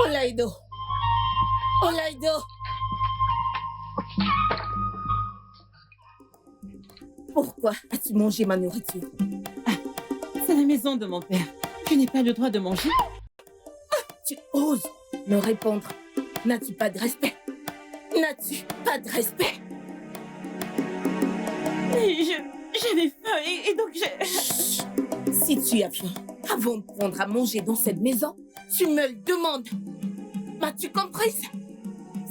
Olaido! Olaido! Pourquoi as-tu mangé ma nourriture? C'est la maison de mon père. Je n'ai pas le droit de manger. Tu oses me répondre. N'as-tu pas de respect? N'as-tu pas de respect? Mais j'avais faim et donc Chut. Si tu as faim, avant de prendre à manger dans cette maison, tu me le demandes. M'as-tu comprise?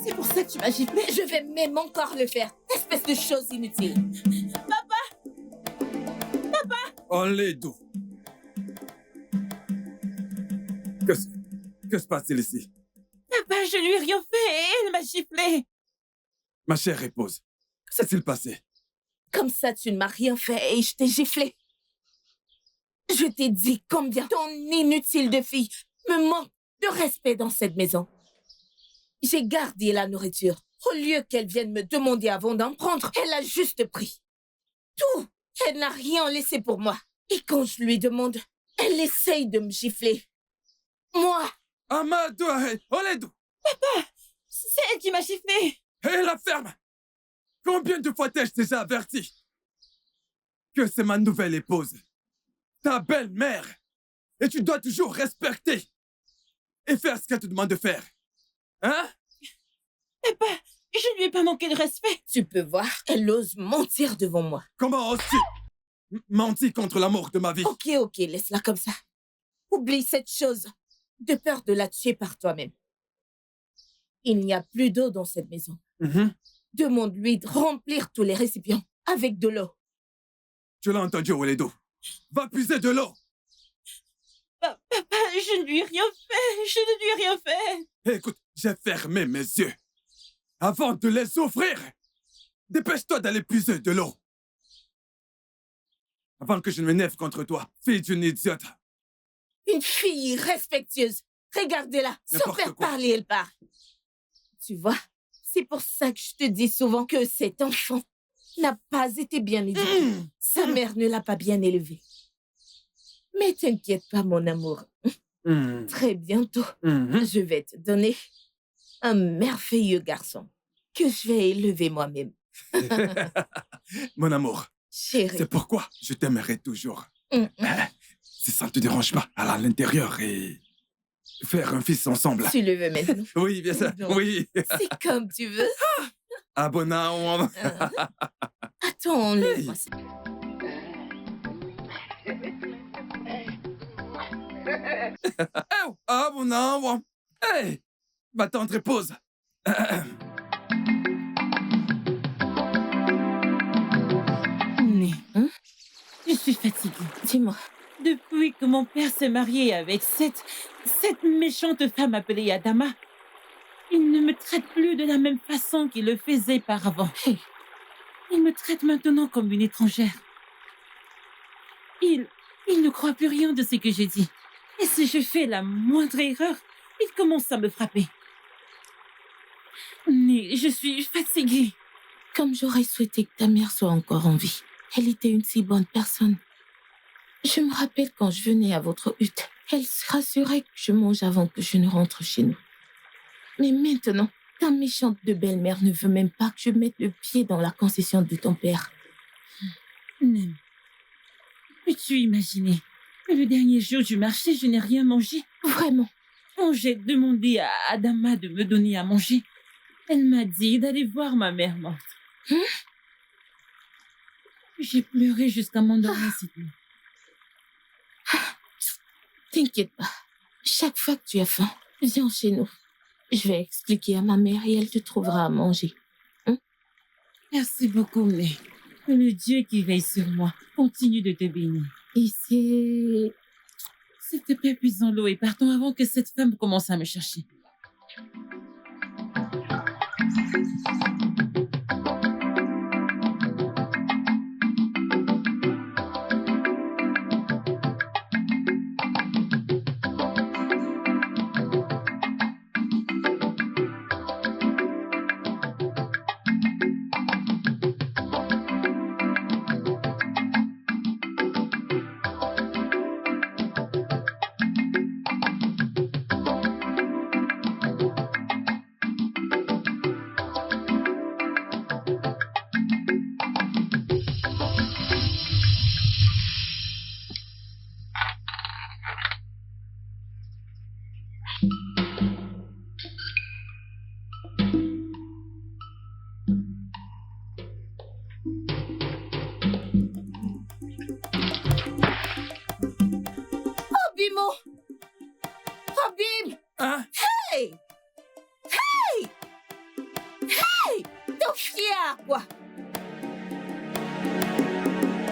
C'est pour ça que tu m'as giflé. Je vais même encore le faire. Espèce de chose inutile. Papa! Olaido. Que se passe-t-il ici? Papa, je lui ai rien fait et elle m'a giflé. Ma chère épouse, que s'est-il passé? Comme ça, tu ne m'as rien fait et je t'ai giflé. Je t'ai dit combien ton inutile de fille me manque de respect dans cette maison. J'ai gardé la nourriture. Au lieu qu'elle vienne me demander avant d'en prendre, elle a juste pris. Tout. Elle n'a rien laissé pour moi. Et quand je lui demande, elle essaye de me gifler. Moi, Amadou, Olaido! Papa, c'est elle qui m'a giflé. Hé, la ferme! Combien de fois t'ai-je déjà averti que c'est ma nouvelle épouse, ta belle-mère, et tu dois toujours respecter et faire ce qu'elle te demande de faire. Hein? Papa, je lui ai pas manqué de respect. tu peux voir, elle ose mentir devant moi. Comment oses-tu mentir contre l'amour de ma vie? Ok, laisse-la comme ça. Oublie cette chose, de peur de la tuer par toi-même. Il n'y a plus d'eau dans cette maison. Demande-lui de remplir tous les récipients avec de l'eau. Tu l'as entendu, Olaido. Va puiser de l'eau. Papa, je ne lui ai rien fait. Je ne lui ai rien fait. Écoute, j'ai fermé mes yeux avant de les ouvrir. Dépêche-toi d'aller puiser de l'eau. Avant que je ne m'énerve contre toi, fille d'une idiote. Une fille respectueuse. Regardez-la, sans N'importe faire quoi. parler, elle parle. Tu vois, c'est pour ça que je te dis souvent que cet enfant n'a pas été bien éduqué. Sa mère ne l'a pas bien élevé. Mais t'inquiète pas, mon amour. Très bientôt, je vais te donner un merveilleux garçon que je vais élever moi-même. Mon amour, Chérie. c'est pourquoi je t'aimerai toujours. Si ça ne te dérange pas, aller à l'intérieur et faire un fils ensemble. Tu le veux maintenant? Oui, bien sûr. Non. Oui. C'est comme tu veux. Abonnons. Attends, laisse-moi ça. Abonnons. Hey, ma tendre épouse. Mais, je suis fatiguée. Dis-moi. Depuis que mon père s'est marié avec cette méchante femme appelée Adama, il ne me traite plus de la même façon qu'il le faisait auparavant. Il me traite maintenant comme une étrangère. Il ne croit plus rien de ce que j'ai dit. Et si je fais la moindre erreur, il commence à me frapper. Mais je suis fatiguée. Comme j'aurais souhaité que ta mère soit encore en vie. Elle était une si bonne personne. Je me rappelle quand je venais à votre hutte, elle se rassurait que je mange avant que je ne rentre chez nous. Mais maintenant, ta méchante de belle-mère ne veut même pas que je mette le pied dans la concession de ton père. Nem, peux-tu imaginer que le dernier jour du marché, je n'ai rien mangé? Vraiment? Quand j'ai demandé à Adama de me donner à manger, elle m'a dit d'aller voir ma mère morte. J'ai pleuré jusqu'à m'endormir cette nuit. T'inquiète pas. Chaque fois que tu as faim, viens chez nous. Je vais expliquer à ma mère et elle te trouvera à manger. Merci beaucoup, mais le Dieu qui veille sur moi continue de te bénir. Et c'est... S'il te plaît, puisons l'eau et partons avant que cette femme commence à me chercher. Obim! Hein? Hey! Hey! Hey! T'es fier, quoi!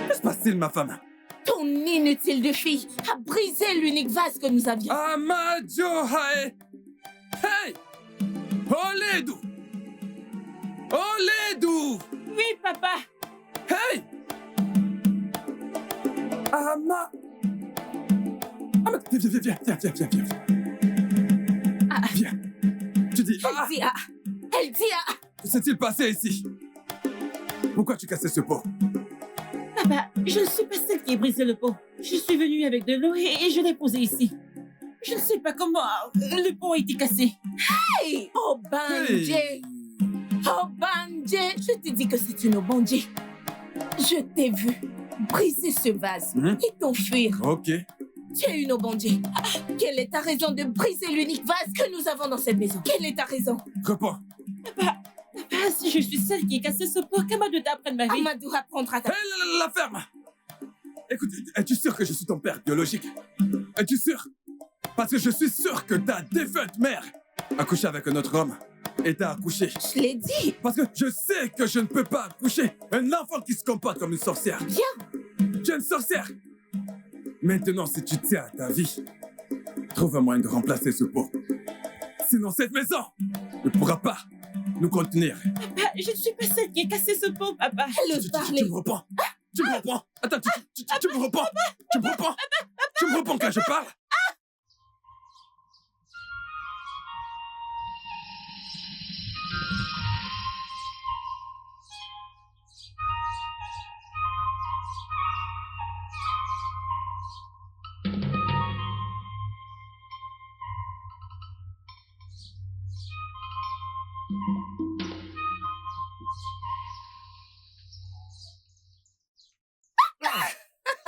Que se passe-t-il, ma femme? Ton inutile de fille a brisé l'unique vase que nous avions. Amadio Hae! Hey! Oledu! Oledu! Oui, papa. Hey! Ama... Viens. Viens. Tu dis... Elle dit ah! Elle dit ah! Que s'est-il passé ici? Pourquoi tu cassais ce pot? Papa, je ne suis pas celle qui a brisé le pot. Je suis venue avec de l'eau et je l'ai posé ici. Je ne sais pas comment le pot a été cassé. Hey! Obanje! Obanje! Je t'ai dit que c'est une Obanje. Je t'ai vu briser ce vase et t'enfuir. Ok. Tu es une Obanje. Quelle est ta raison de briser l'unique vase que nous avons dans cette maison? Quelle est ta raison? Réponds. Papa, si je suis celle qui a cassé ce pot, qu'Amadou t'apprenne ma vie. Amadou apprendra ta... Hey, la ferme! Écoute, es-tu sûr que je suis ton père biologique? Es-tu sûr? Parce que je suis sûr que ta défunte mère a couché avec un autre homme et t'a accouché. Je l'ai dit. Parce que je sais que je ne peux pas accoucher un enfant qui se comporte comme une sorcière. Bien. Tu es une sorcière. Maintenant, si tu tiens à ta vie, trouve un moyen de remplacer ce pot. Sinon, cette maison ne pourra pas nous contenir. Papa, je ne suis pas celle qui a cassé ce pot, papa. Elle parlait. Tu me reprends? Tu me reprends? Attends, tu me reprends? Tu me reprends? Tu me reprends quand je parle?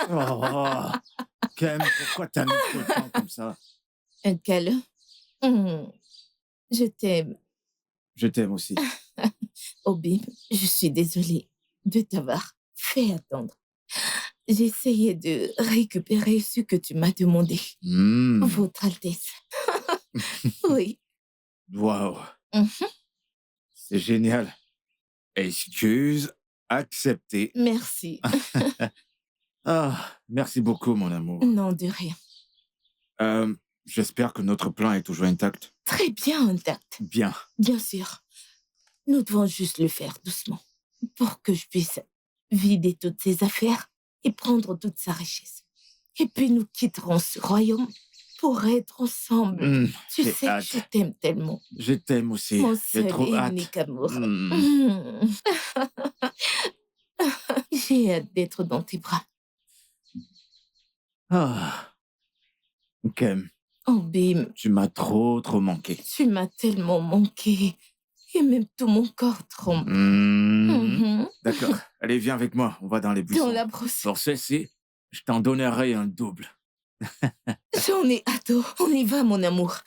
Oh, Kem, pourquoi t'as mis trop de temps comme ça? Un câlin. Je t'aime. Je t'aime aussi. Obim, je suis désolée de t'avoir fait attendre. J'essayais de récupérer ce que tu m'as demandé. Votre Altesse. Oui. Waouh, Mhm. c'est génial. Excuse, accepté. Merci. Ah, merci beaucoup, mon amour. Non, de rien. J'espère que notre plan est toujours intact. Très bien intact. Bien. Bien sûr. Nous devons juste le faire doucement pour que je puisse vider toutes ses affaires et prendre toute sa richesse. Et puis nous quitterons ce royaume pour être ensemble. Tu j'ai sais hâte. que je t'aime tellement. Je t'aime aussi. Mon J'ai seul trop et hâte. unique amour. Mm. J'ai hâte d'être dans tes bras. Ah. Kem, Oh, Bim, tu m'as trop manqué. tu m'as tellement manqué. Et même tout mon corps tremble. D'accord. Allez, viens avec moi. On va dans les buissons. Dans la brousse. Pour ceci, je t'en donnerai un double. J'en ai hâte. Oh. On y va, mon amour.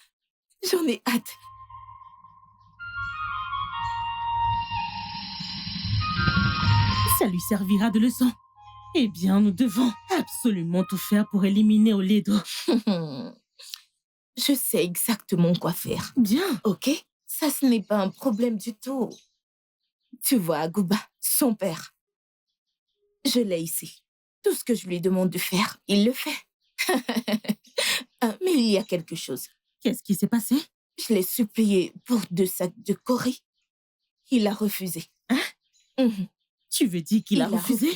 J'en ai hâte. Ça lui servira de leçon. Eh bien, nous devons absolument tout faire pour éliminer Oledo. Je sais exactement quoi faire. Bien. Ok? Ça, ce n'est pas un problème du tout. Tu vois, Agouba, son père. Je l'ai ici. Tout ce que je lui demande de faire, il le fait. Mais il y a quelque chose. Qu'est-ce qui s'est passé? Je l'ai supplié pour 2 sacs de Corée. Il a refusé. Hein? Tu veux dire qu'il a refusé?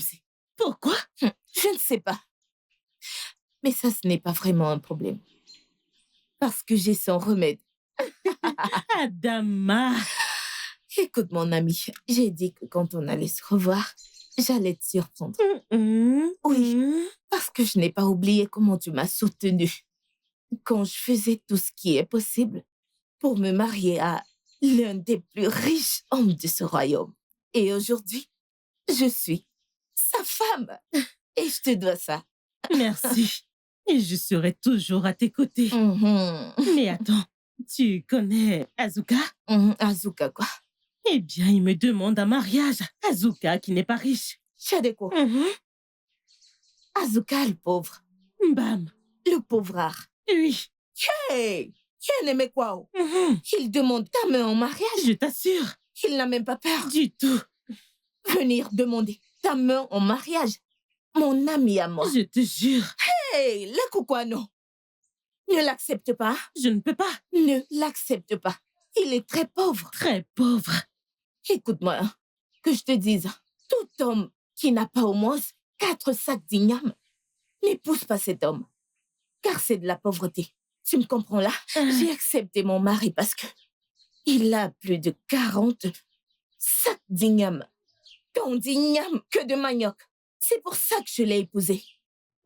Pourquoi? Je ne sais pas. Mais ça, ce n'est pas vraiment un problème. Parce que j'ai son remède. Adama! Écoute, mon ami, j'ai dit que quand on allait se revoir, j'allais te surprendre. Oui, parce que je n'ai pas oublié comment tu m'as soutenue quand je faisais tout ce qui est possible pour me marier à l'un des plus riches hommes de ce royaume. Et aujourd'hui, je suis sa femme. Et je te dois ça. Merci. Et je serai toujours à tes côtés. Mais attends, tu connais Azuka? Azuka, quoi? Eh bien, il me demande un mariage. Azuka, qui n'est pas riche. Shadeko. Azuka, le pauvre. Bam. Le pauvrard. Oui. Hey! Qui n'aimait quoi? Oh? Mhm. Il demande ta main en mariage. Je t'assure, Il n'a même pas peur. du tout. Venir demander ta main en mariage. Mon ami à moi. Je te jure, Hey! Le quoi non? Ne l'accepte pas. je ne peux pas. Ne l'accepte pas. Il est très pauvre. Très pauvre. Écoute-moi, hein, que je te dise, tout homme qui n'a pas au moins 4 sacs d'igname n'épouse pas cet homme. Car c'est de la pauvreté. Tu me comprends là? J'ai accepté mon mari parce que il a plus de 40 sacs d'igname. Tant d'igname que de manioc. C'est pour ça que je l'ai épousé.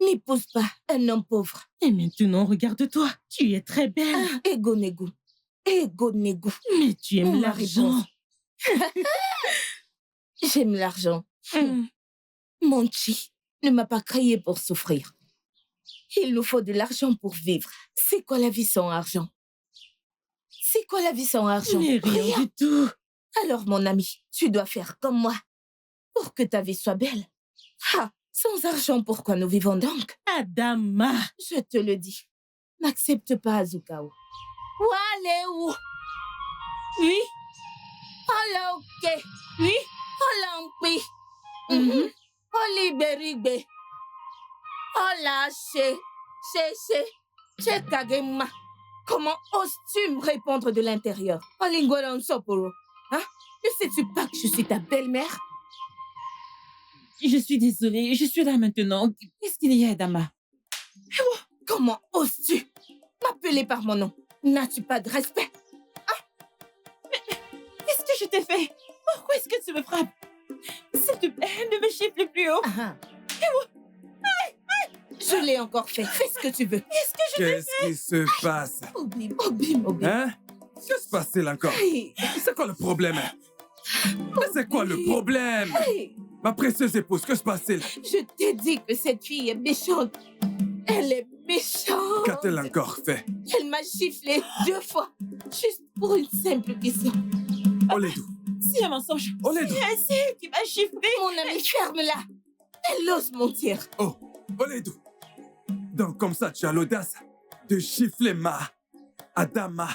N'épouse pas un homme pauvre. Et maintenant, regarde-toi. Tu es très belle. Ah, ego négo. Ego négo. Mais tu aimes Mon mari l'argent. J'aime l'argent. Mm. Mon chi ne m'a pas créé pour souffrir. Il nous faut de l'argent pour vivre. C'est quoi la vie sans argent? C'est quoi la vie sans argent? Mais rien du tout. Alors, mon ami, tu dois faire comme moi pour que ta vie soit belle. Ah, sans argent, pourquoi nous vivons donc? Adama. Je te le dis. N'accepte pas Azukao. Waleu. Oui, Hola ok. oui. Hola mpi. Mhm. Hola iberibe. Hola che kagema. Comment oses-tu me répondre de l'intérieur? Olingwaran soporo. Hein? Ne sais-tu pas que je suis ta belle-mère? Je suis désolée, je suis là maintenant. Qu'est-ce qu'il y a, Adama? Comment oses-tu m'appeler par mon nom? N'as-tu pas de respect? Qu'est-ce que je t'ai fait? Pourquoi est-ce que tu me frappes? S'il te plaît, ne me chiffle plus haut. Ah. Je l'ai encore fait. Fais ce que tu veux. Qu'est-ce qui se passe? Obim, obim, obim. Hein? Que se passe-t-il encore? Hey, C'est quoi le problème? Mais c'est quoi le problème? hey. Ma précieuse épouse, que se passe-t-il? Je t'ai dit que cette fille est méchante. Elle est méchante. Qu'a-t-elle encore fait? Elle m'a giflé 2 fois. Juste pour une simple question. Oledou, C'est un mensonge. Oledou. C'est elle qui m'a chiffré. Mon ami, ferme-la. Elle ose mentir. Oh, Oledou. Donc comme ça, tu as l'audace de gifler ma Adama,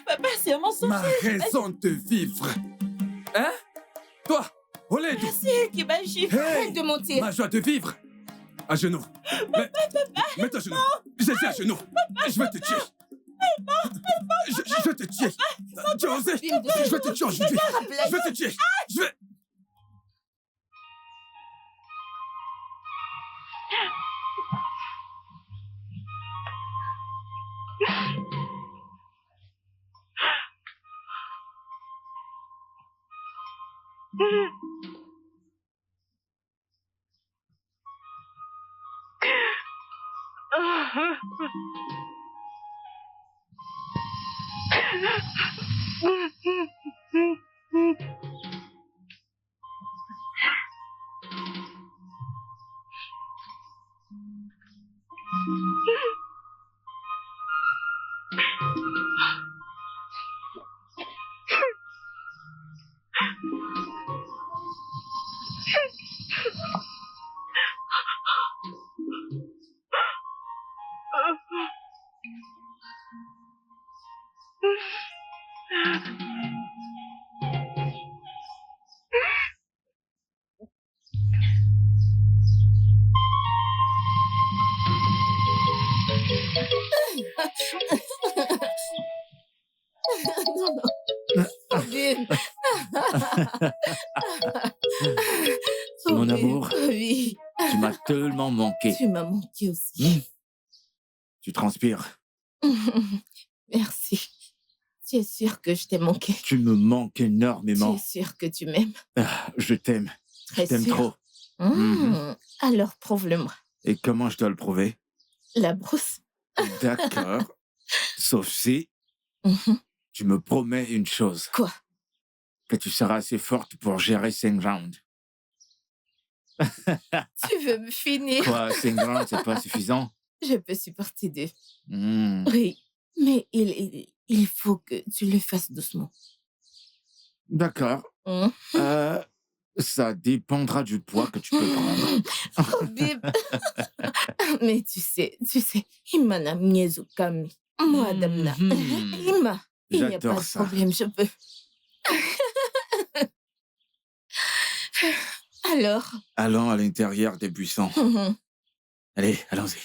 Papa, c'est un mensonge. ma raison de vivre. Hein? Toi, Oledou. C'est elle qui m'a chiffré. Hey, Arrête de mentir. ma joie de vivre. À genoux. Mets-toi à genoux. J'ai dit à genoux. Je vais te tuer. Je vais te tuer. Tu as osé? Je vais te tuer aujourd'hui. Je vais te tuer. Je vais... Obim. Mon Obim, amour. Oui. Tu m'as tellement manqué. Tu m'as manqué aussi. Tu transpires. Merci. Tu es sûr que je t'ai manqué? Tu me manques Tu énormément. es sûr que tu m'aimes? Ah, je t'aime. Très Je t'aime sûr. trop. Alors prouve-le-moi. Et comment je dois le prouver? La brousse. D'accord. Sauf si Mhm. tu me promets une chose. Quoi? Que tu seras assez forte pour gérer 5 rounds. Tu veux me finir? Quoi, 5 rounds, c'est pas suffisant? Je peux supporter 2. Hmm, Oui, mais il faut que tu le fasses doucement. D'accord. Hein? Ça dépendra du poids que tu peux prendre. Oh, bib. Mais tu sais, il m'en a mieux au cami. Moi, Damna. Ima, il n'y a pas J'adore de ça. problème, je peux. Alors? Allons à l'intérieur des buissons. Allez, allons-y.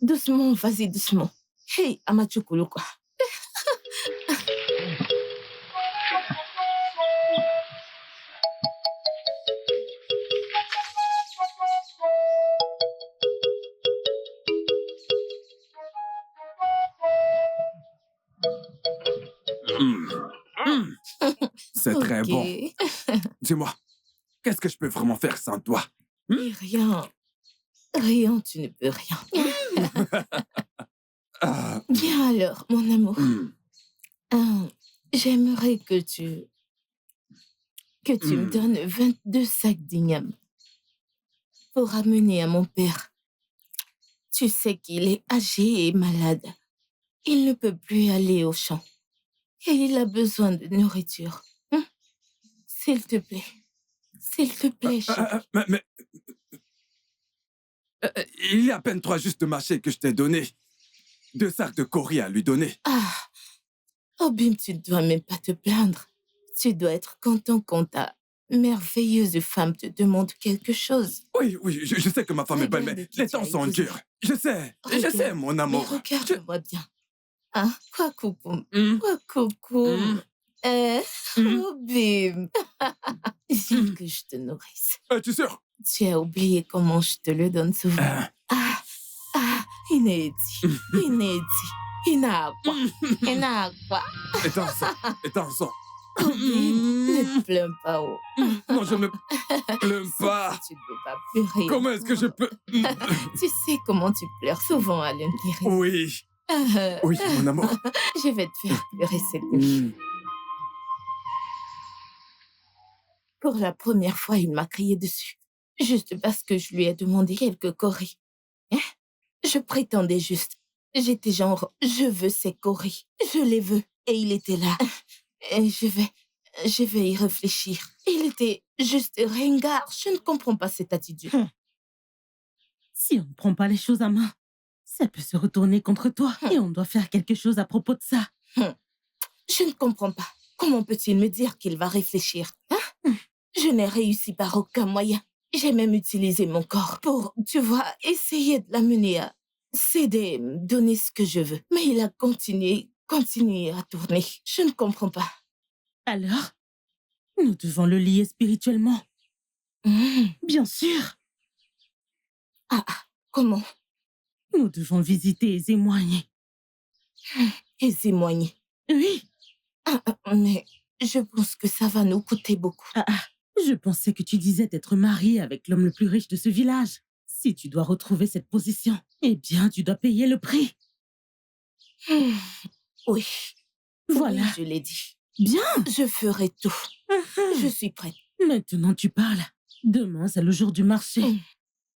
Doucement, vas-y, doucement. Hey, Amachukulu, quoi. C'est très bon. Ok. Dis-moi, qu'est-ce que je peux vraiment faire sans toi? Et rien. Rien, tu ne peux rien. Ah, Bien alors, mon amour. J'aimerais que tu me donnes 22 sacs d'igname pour amener à mon père. Tu sais qu'il est âgé et malade. Il ne peut plus aller au champ. Et il a besoin de nourriture. S'il te plaît. S'il te plaît, chérie. mais il y a à peine 3 justes mâchés que je t'ai donné. 2 sacs de cori à lui donner. Ah, Obim, tu ne dois même pas te plaindre. Tu dois être content quand ta merveilleuse femme te demande quelque chose. Oui, je sais que ma femme est belle, mais Regarde qui les tu as temps sont épousé. durs. Je sais, Regarde. mon Mais amour. regarde-moi bien. Hein? Quoi, coucou? Hmm. Quoi, coucou? Obim. J'aime que je te nourrisse. Es-tu sûr? Tu as oublié comment je te le donne souvent. Inedi. Inagua. Inagua. Éteins-en. Obim, ne te plains pas, oh. Non, je ne me plains pas. Tu ne peux pas pleurer. Comment est-ce que je peux... Tu sais comment tu pleures souvent à l'intérieur. Oui, mon amour. Je vais te faire pleurer cette nuit. Pour la première fois, il m'a crié dessus. Juste parce que je lui ai demandé quelques coris. Je prétendais juste. J'étais genre, je veux ces coris. Je les veux. Et il était là. Et je vais y réfléchir. Il était juste ringard. Je ne comprends pas cette attitude. Si on ne prend pas les choses à main, ça peut se retourner contre toi et on doit faire quelque chose à propos de ça. Je ne comprends pas. Comment peut-il me dire qu'il va réfléchir? Je n'ai réussi par aucun moyen. J'ai même utilisé mon corps pour, tu vois, essayer de l'amener à céder, me donner ce que je veux. Mais il a continué à tourner. Je ne comprends pas. Alors, nous devons le lier spirituellement. Bien sûr. Comment? Nous devons le visiter et témoigner. Et témoigner. Oui. Mais je pense que ça va nous coûter beaucoup. Je pensais que tu disais d'être mariée avec l'homme le plus riche de ce village. Si tu dois retrouver cette position, eh bien, tu dois payer le prix. Oui. Voilà. Oui, je l'ai dit. Bien. Je ferai tout. Je suis prête. Maintenant, tu parles. Demain, c'est le jour du marché.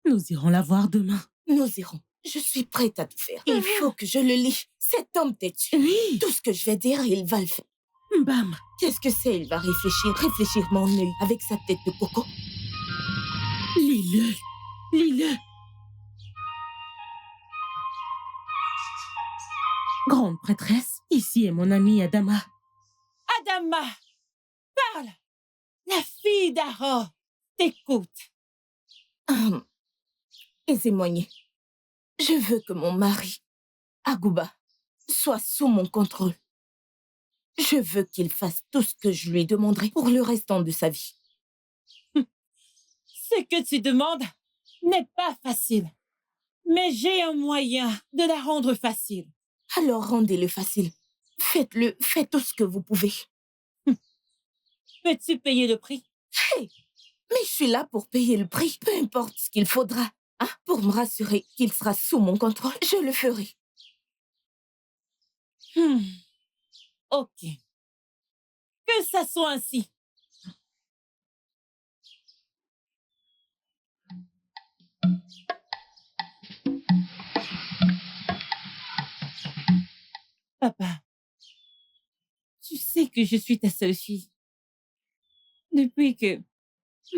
Nous irons la voir demain. Nous irons. Je suis prête à tout faire. Il faut que je le lie. Cet homme têtu. Oui. Tout ce que je vais dire, il va le faire. Bam. Qu'est-ce que c'est? Il va réfléchir mon œil avec sa tête de coco. Lis-le. Lis-le. Grande prêtresse, ici est mon amie Adama. Adama, parle. La fille d'Aro t'écoute. Et témoigner. Je veux que mon mari, Agouba, soit sous mon contrôle. Je veux qu'il fasse tout ce que je lui demanderai pour le restant de sa vie. Ce que tu demandes n'est pas facile. Mais j'ai un moyen de la rendre facile. Alors rendez-le facile. Faites-le, faites tout ce que vous pouvez. Peux-tu payer le prix? Hey, mais je suis là pour payer le prix, peu importe ce qu'il faudra. Pour me rassurer qu'il sera sous mon contrôle, je le ferai. Ok. Que ça soit ainsi. Papa, tu sais que je suis ta seule fille. Depuis que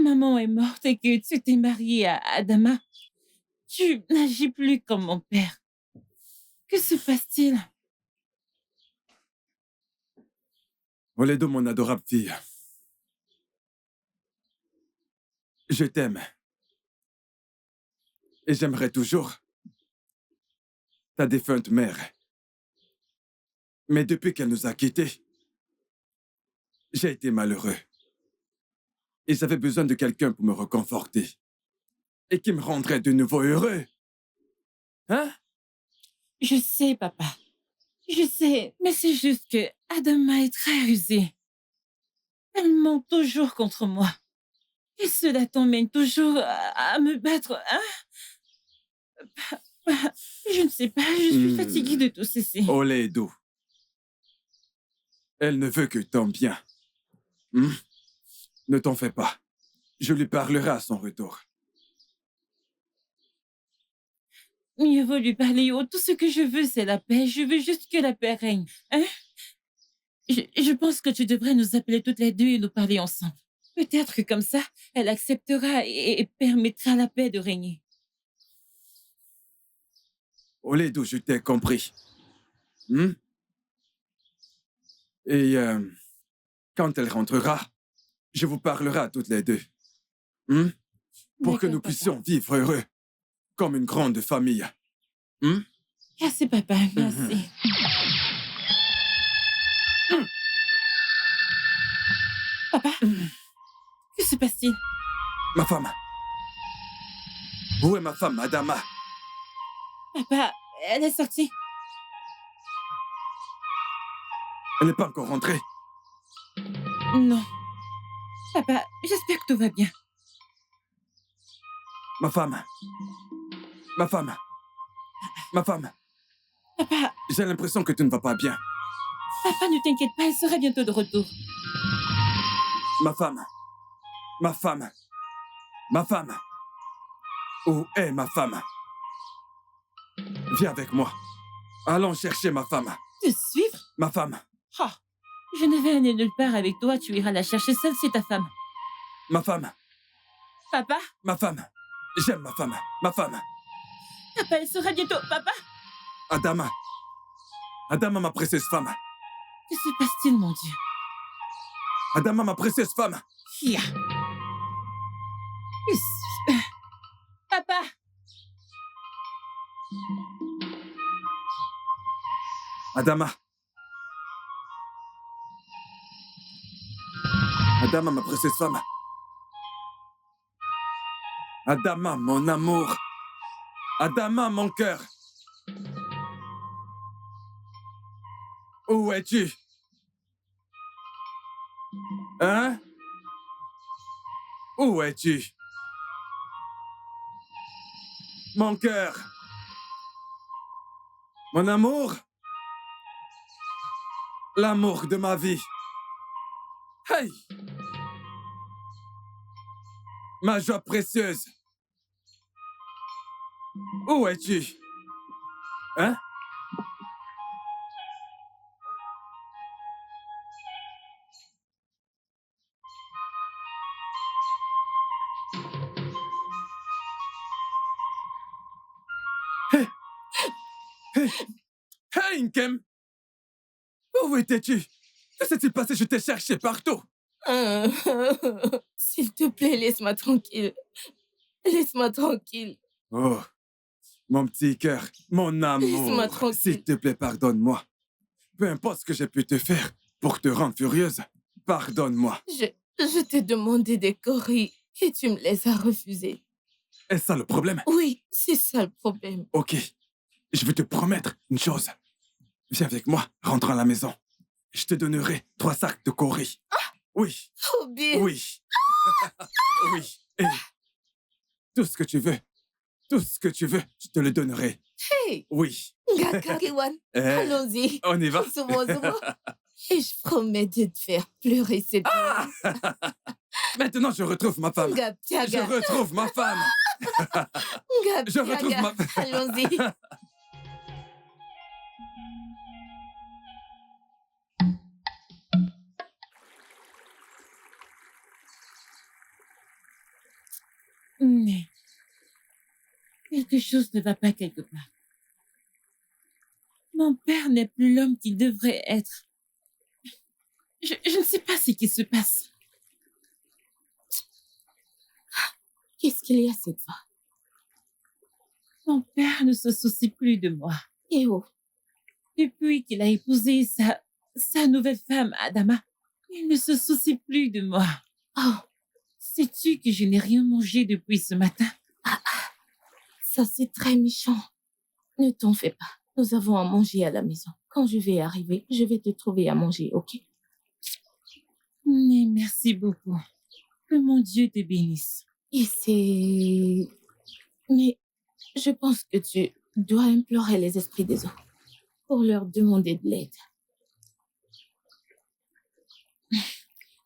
maman est morte et que tu t'es mariée à Adama, tu n'agis plus comme mon père. Que se passe-t-il? Oledo, mon adorable fille. Je t'aime. Et j'aimerais toujours ta défunte mère. Mais depuis qu'elle nous a quittés, j'ai été malheureux. Et j'avais besoin de quelqu'un pour me réconforter. Et qui me rendrait de nouveau heureux. Hein? Je sais, papa. Je sais, mais c'est juste que Adama est très rusée. Elle ment toujours contre moi. Et cela t'emmène toujours à me battre, hein? Je ne sais pas, je suis fatiguée de tout ceci. Oledo. Elle ne veut que ton bien. Ne t'en fais pas. Je lui parlerai à son retour. Mieux vaut lui parler haut. Tout ce que je veux, c'est la paix. Je veux juste que la paix règne. Hein? Je pense que tu devrais nous appeler toutes les deux et nous parler ensemble. Peut-être que comme ça, elle acceptera et permettra à la paix de régner. Oledo, je t'ai compris. Et quand elle rentrera, je vous parlerai à toutes les deux. Pour que nous puissions vivre heureux, comme une grande famille. Merci, papa, merci. Papa, que se passe-t-il? Ma femme. Où est ma femme, Adama? Papa, elle est sortie. Elle n'est pas encore rentrée. Non. Papa, j'espère que tout va bien. Ma femme. Ma femme. Ma femme. Papa, J'ai l'impression que tu ne vas pas bien. papa, ne t'inquiète pas, elle sera bientôt de retour. Ma femme. Ma femme. Ma femme. Où est ma femme? Viens avec moi. Allons chercher ma femme. Te suivre? Ma femme. Oh, je ne vais aller nulle part avec toi, tu iras la chercher seule, c'est ta femme. Ma femme. Papa? Ma femme. J'aime ma femme. Ma femme. Papa, elle sera bientôt. Papa? Adama. Adama, ma précieuse femme. Que se passe-t-il, mon Dieu? Adama, ma précieuse femme. Kia. Papa! Adama. Adama, ma précieuse femme. Adama, mon amour. Adama, mon cœur. Où es-tu? Hein? Où es-tu? Mon cœur. Mon amour. L'amour de ma vie. Hey! Ma joie précieuse. Où es-tu? Hein? Hey! Hey! Hey, Nkem! Où étais-tu? Que s'est-il passé? Je t'ai cherché partout. S'il te plaît, laisse-moi tranquille. Laisse-moi tranquille. Oh, mon petit cœur, mon Laisse-moi amour, tranquille. s'il te plaît, pardonne-moi. Peu importe ce que j'ai pu te faire pour te rendre furieuse, pardonne-moi. Je t'ai demandé des coris et tu me les as refusés. Est-ce ça le problème? Oui, c'est ça le problème. Ok, je vais te promettre une chose. Viens avec moi, rentre à la maison. Je te donnerai 3 sacs de coris. Oui, Oh, Bill. oui. Oui, et tout ce que tu veux, je te le donnerai. Hey, Oui. Gakariwan, Eh, allons-y. on y va? Zomo, zomo. Et je promets de te faire pleurer cette nuit. Maintenant, je retrouve ma femme. Je Gaptiaga. retrouve ma femme. Je retrouve Gaptiaga. ma... Allons-y. Mais quelque chose ne va pas quelque part. Mon père n'est plus l'homme qu'il devrait être. Je ne sais pas ce qui se passe. Qu'est-ce qu'il y a cette fois? Mon père ne se soucie plus de moi. Eh oh, Depuis qu'il a épousé sa nouvelle femme, Adama, il ne se soucie plus de moi. oh, Sais-tu que je n'ai rien mangé depuis ce matin? ça c'est très méchant. Ne t'en fais pas. Nous avons à manger à la maison. Quand je vais arriver, je vais te trouver à manger, ok? Mais merci beaucoup. Que mon Dieu te bénisse. Et c'est... Mais je pense que tu dois implorer les esprits des eaux pour leur demander de l'aide.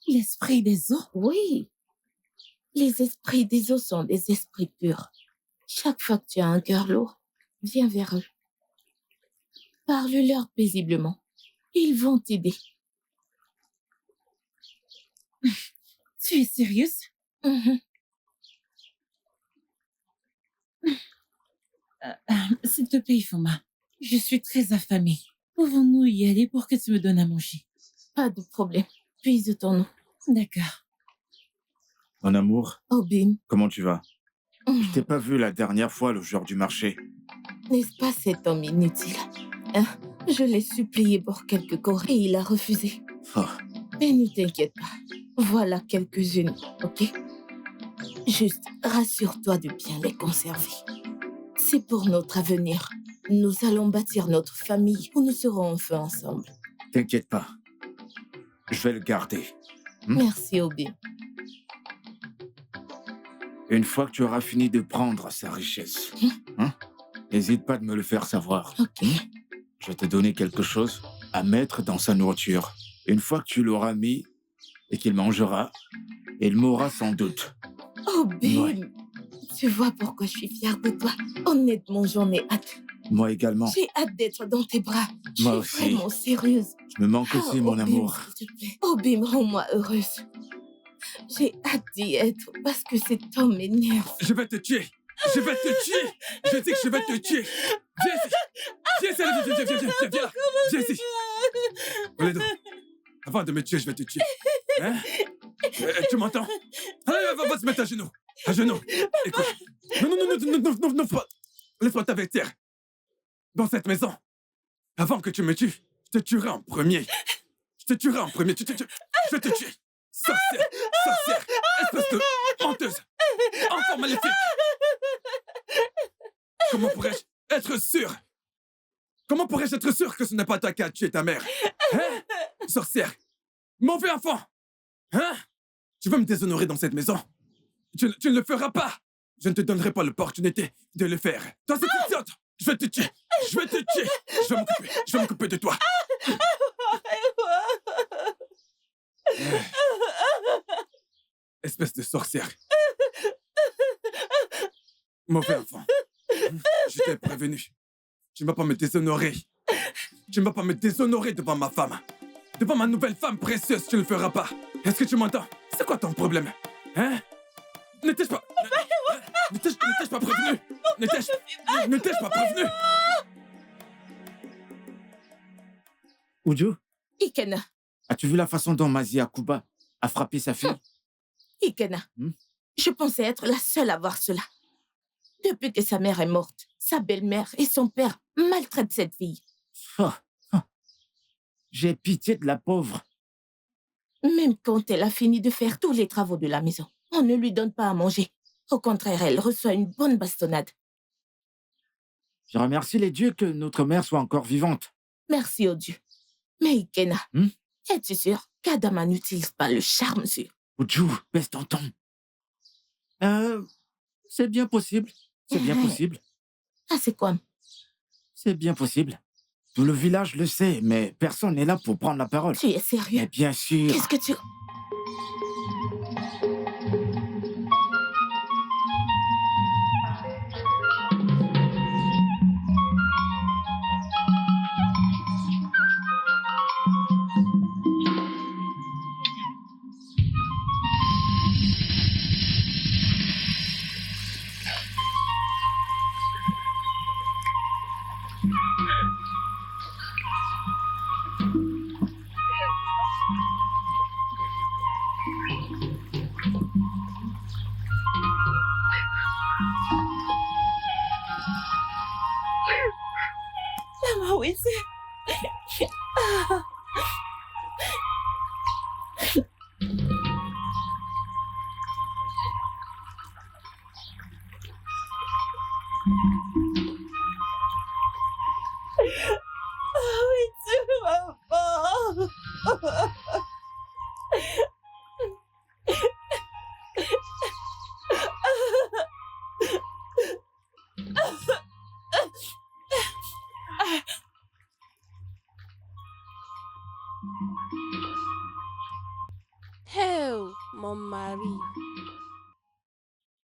L'esprit des eaux? Oui, les esprits des eaux sont des esprits purs. Chaque fois que tu as un cœur lourd, viens vers eux. Parle-leur paisiblement. Ils vont t'aider. Tu es sérieuse? Mhm. S'il te plaît, Ifoma, je suis très affamée. Pouvons-nous y aller pour que tu me donnes à manger? Pas de problème. Puise ton eau. D'accord. Mon amour, Obim, comment tu vas? Je t'ai pas vu la dernière fois le jour du marché. n'est-ce pas cet homme inutile? Hein? Je l'ai supplié pour quelques corps et il a refusé. Oh, Mais ne t'inquiète pas. Voilà quelques-unes, ok? Juste rassure-toi de bien les conserver. C'est pour notre avenir. Nous allons bâtir notre famille où nous serons enfin ensemble. t'inquiète pas. Je vais le garder. Merci, Obim. Une fois que tu auras fini de prendre sa richesse, n'hésite pas de me le faire savoir. Ok. Je vais te donner quelque chose à mettre dans sa nourriture. Une fois que tu l'auras mis et qu'il mangera, il mourra sans doute. Obim, Ouais. tu vois pourquoi je suis fière de toi. Honnêtement, j'en ai hâte. Moi également. J'ai hâte d'être dans tes bras. Je Moi suis aussi. vraiment sérieuse. Je me manque aussi, Oh, mon Obim, amour. s'il te plaît. Obim, rends-moi heureuse. J'ai hâte d'y être parce que cet homme m'énerve. Je vais te tuer. Je vais te tuer. Je dis que je vais te tuer. Viens ici. Viens ici, allez, viens là. Viens ici. Toledo, avant de me tuer, je vais te tuer. Hein? Tu m'entends? Allez, va se mettre à genoux. À genoux. Écoute. Non, pas. Laisse-moi t'avertir. Dans cette maison, avant que tu me tues, je te tuerai en premier. Je te tuerai en premier. Je vais te tuer. Sorcière, espèce de menteuse, enfant maléfique. Comment pourrais-je être sûr? Comment pourrais-je être sûr que ce n'est pas toi qui as tué ta mère? Hein? Sorcière, mauvais enfant. Hein? Tu veux me déshonorer dans cette maison? Tu ne le feras pas. Je ne te donnerai pas l'opportunité de le faire. Toi, c'est idiote. Je vais te tuer. Je vais m'occuper de toi. Espèce de sorcière. Mauvais enfant. Je t'ai prévenu. Tu ne vas pas me déshonorer. Tu ne vas pas me déshonorer devant ma femme. Devant ma nouvelle femme précieuse, tu ne le feras pas. Est-ce que tu m'entends? C'est quoi ton problème? Hein? Ne t'ai-je pas... Ne t'ai-je pas prévenu? Ne t'ai-je pas prévenu? Uju, Ikena, as-tu vu la façon dont Mazi Akuba a frappé sa fille? Ikena, je pensais être la seule à voir cela. Depuis que sa mère est morte, sa belle-mère et son père maltraitent cette fille. Oh, oh. J'ai pitié de la pauvre. Même quand elle a fini de faire tous les travaux de la maison, on ne lui donne pas à manger. Au contraire, elle reçoit une bonne bastonnade. Je remercie les dieux que notre mère soit encore vivante. Merci aux dieux. Mais Ikena, es-tu sûr qu'Adama n'utilise pas le charme sur... Uju, baisse ton ton. C'est bien possible. C'est bien possible. Ah, c'est quoi? C'est bien possible. Tout le village le sait, mais personne n'est là pour prendre la parole. Tu es sérieux? Mais bien sûr. Qu'est-ce que tu... Maman, oui, c'est... oui, c'est maman. Oh, mon mari.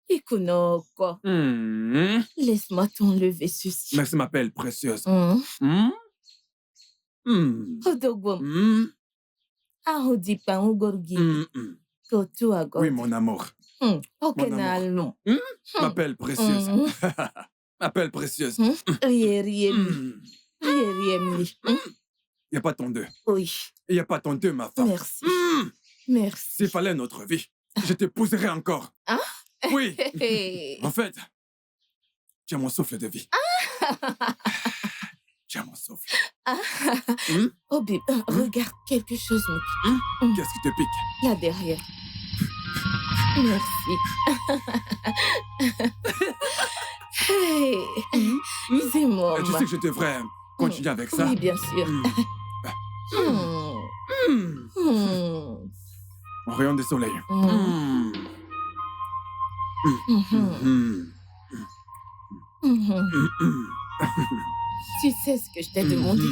Ikunoko, Hmm. laisse-moi t'enlever ceci. Merci, ma belle précieuse. Hum? Hmm. Hmm. Odogwom, Hmm. ahodipa ugorgi, Hmm. Hmm. kotu agod. Oui, mon amour. Okenalno. Ma belle précieuse. Ma belle précieuse. Rieriemi, Hmm. rieriemi. Il n'y a pas ton deux. Oui, Il n'y a pas ton deux, ma femme. merci. Hmm. Merci. S'il fallait notre vie, je t'épouserais encore. Hein? Oui. En fait, tu as mon souffle de vie. Tu as mon souffle. Oh bébé, regarde, quelque chose me pique. Qu'est-ce qui te pique? Là derrière. Merci. Hey, c'est moi. Et tu sais que je devrais continuer avec ça? Oui, bien sûr. Au rayon du soleil. Tu sais ce que je t'ai demandé.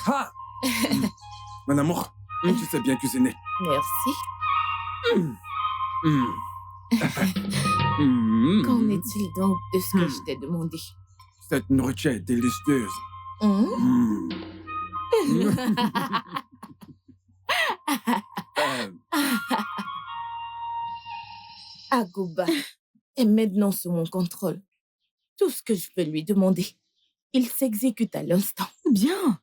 Ah! Mon amour, tu sais bien cuisiner. Merci. Qu'en est-il donc de ce que je t'ai demandé? Cette nourriture est délicieuse. Agouba est maintenant sous mon contrôle. Tout ce que je peux lui demander, il s'exécute à l'instant. Bien.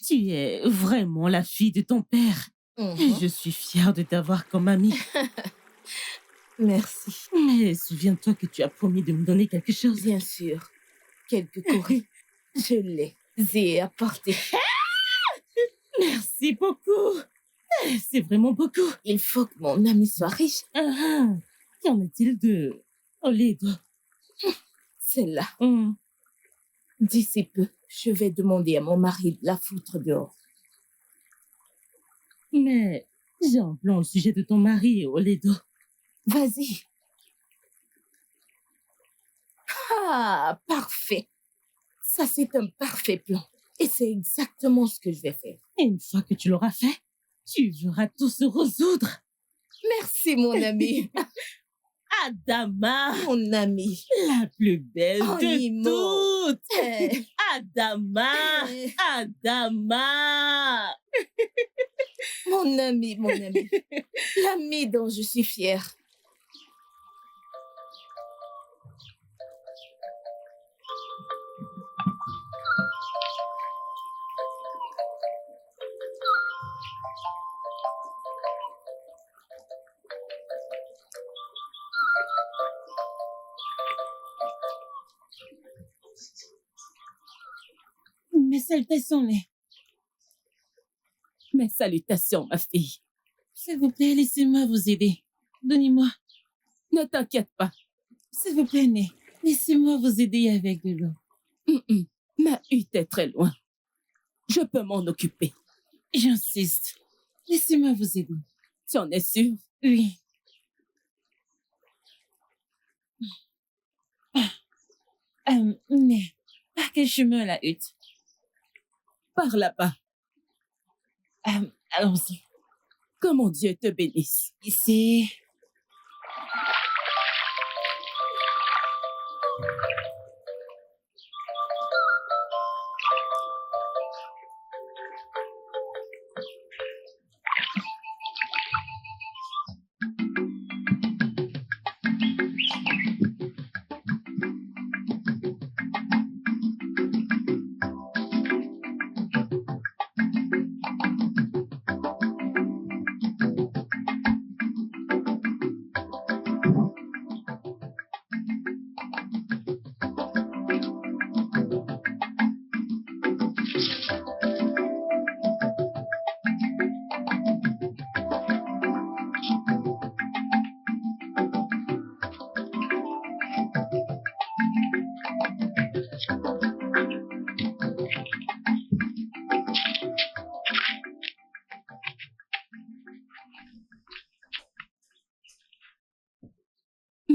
Tu es vraiment la fille de ton père. Et je suis fière de t'avoir comme amie. Merci. Mais souviens-toi que tu as promis de me donner quelque chose. Bien sûr. Quelques courriers. Je les ai apportés. Merci beaucoup. C'est vraiment beaucoup. Il faut que mon ami soit riche. Qu'en est-il de Oledo? C'est là. D'ici peu, je vais demander à mon mari de la foutre dehors. Mais j'ai un plan au sujet de ton mari, Oledo. Vas-y. Ah, parfait. Ça, c'est un parfait plan. Et c'est exactement ce que je vais faire. Et une fois que tu l'auras fait, tu verras tout se résoudre. Merci, mon ami. Adama, Mon ami. la plus belle Oh, de Imo. toutes. Adama, Adama. Mon ami, mon ami. L'ami dont je suis fière. Mes salutations, Mes salutations, ma fille. S'il vous plaît, laissez-moi vous aider. Donnez-moi. Ne t'inquiète pas. S'il vous plaît, Né, laissez-moi vous aider avec de l'eau. Ma hutte est très loin. Je peux m'en occuper. J'insiste. Laissez-moi vous aider. Tu en es sûre? Oui. Mais par quel chemin la hutte? Par là-bas. Allons-y. Que mon Dieu te bénisse. Ici.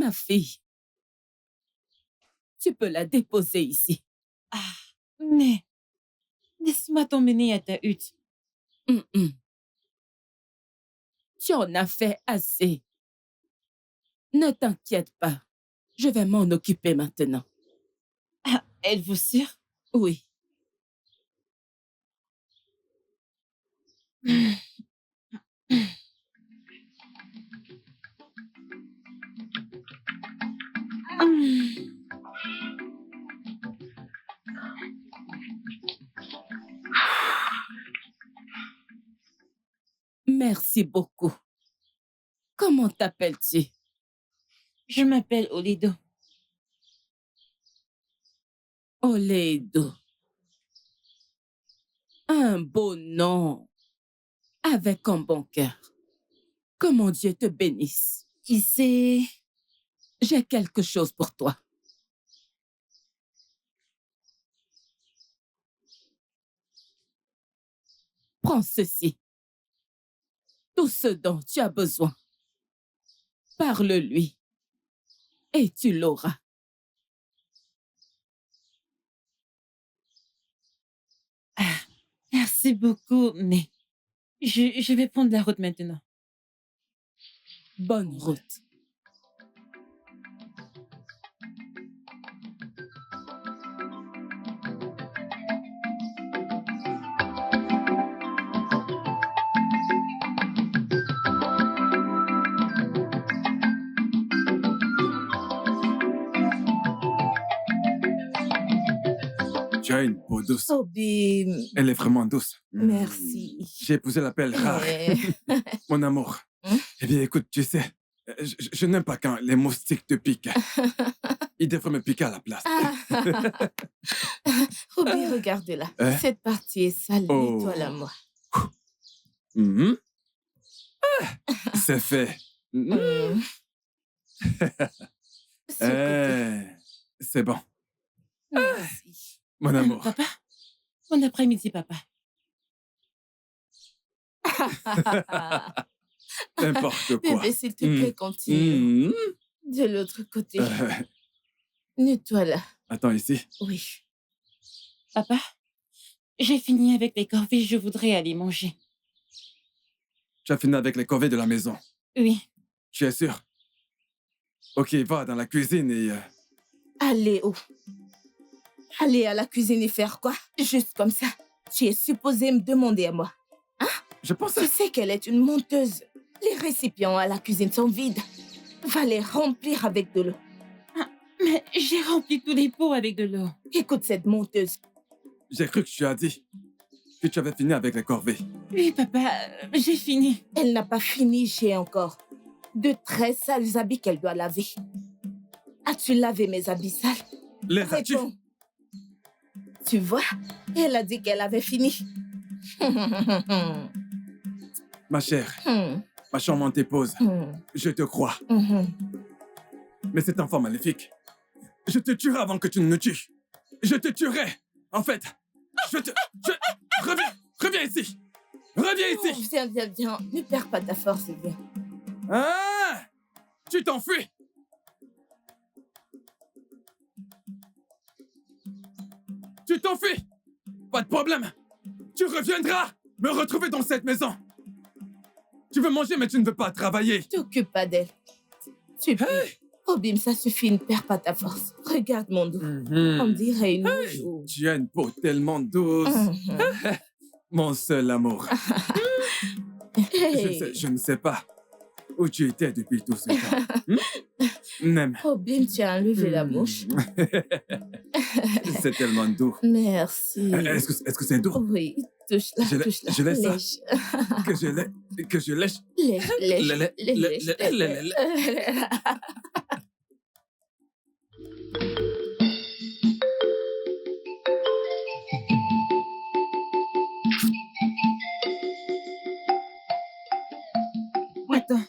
Ma fille, tu peux la déposer ici. Ah, mais laisse-moi t'emmener à ta hutte. Tu en as fait assez. Ne t'inquiète pas. Je vais m'en occuper maintenant. Ah, êtes-vous sûre? Oui. Merci beaucoup. Comment t'appelles-tu? Je m'appelle Olido. Oledo. Un beau nom. Avec un bon cœur. Que mon Dieu te bénisse. Ici, j'ai quelque chose pour toi. Prends ceci. Tout ce dont tu as besoin. Parle-lui. Et tu l'auras. Ah, merci beaucoup, mais je vais prendre la route maintenant. Bonne route. Tu as une peau douce. Obim, Elle est vraiment douce. merci. J'ai épousé la pelle rare. Eh, Mon amour. Hein? Eh bien, écoute, tu sais, je n'aime pas quand les moustiques te piquent. Ils devraient me piquer à la place. Obi, regarde-la. Hein? Cette partie est sale. Oh. Nettoie-la moi. Mhm. C'est fait. Mm. Ce côté. C'est bon. Merci. Mon amour. Papa? Bon après-midi, papa. N'importe quoi. Bébé, s'il te plaît, continue. Mhm. De l'autre côté. Nettoie-la. Attends ici. Oui. Papa, j'ai fini avec les corvées, je voudrais aller manger. Tu as fini avec les corvées de la maison. Oui. Tu es sûr? Ok, va dans la cuisine et... Allez, où? Aller à la cuisine et faire quoi? Juste comme ça. Tu es supposé me demander à moi. Je pense... Tu sais qu'elle est une menteuse. Les récipients à la cuisine sont vides. Va les remplir avec de l'eau. Mais j'ai rempli tous les pots avec de l'eau. Écoute cette menteuse. J'ai cru que tu as dit que tu avais fini avec les corvées. Oui, papa, j'ai fini. Elle n'a pas fini, j'ai encore de très sales habits qu'elle doit laver. As-tu lavé mes habits sales? Les as-tu? Réponds. Tu vois, elle a dit qu'elle avait fini. Ma chère, ma charmante épouse, je te crois. Mais cet enfant maléfique, je te tuerai avant que tu ne me tues. Je te tuerai. En fait, reviens ici. Reviens ici. Viens. Ne perds pas ta force, viens. Ah! Tu t'enfuis. Tu t'enfuis. Pas de problème. Tu reviendras me retrouver dans cette maison. Tu veux manger, mais tu ne veux pas travailler. T'occupe pas d'elle. Tu peux. Hey! Obim, ça suffit, ne perds pas ta force. Regarde mon dos. On dirait une mouche. ou- Tu as une peau tellement douce. Mon seul amour. Hey. Je ne sais pas où tu étais depuis tout ce temps. Nem. Obim, tu as enlevé la mouche. C'est tellement doux. Merci. Est-ce que c'est doux? Oui, touche-la, Je touche-la. je laisse ça. Lèche. Que je lèche? Lèche. Attends.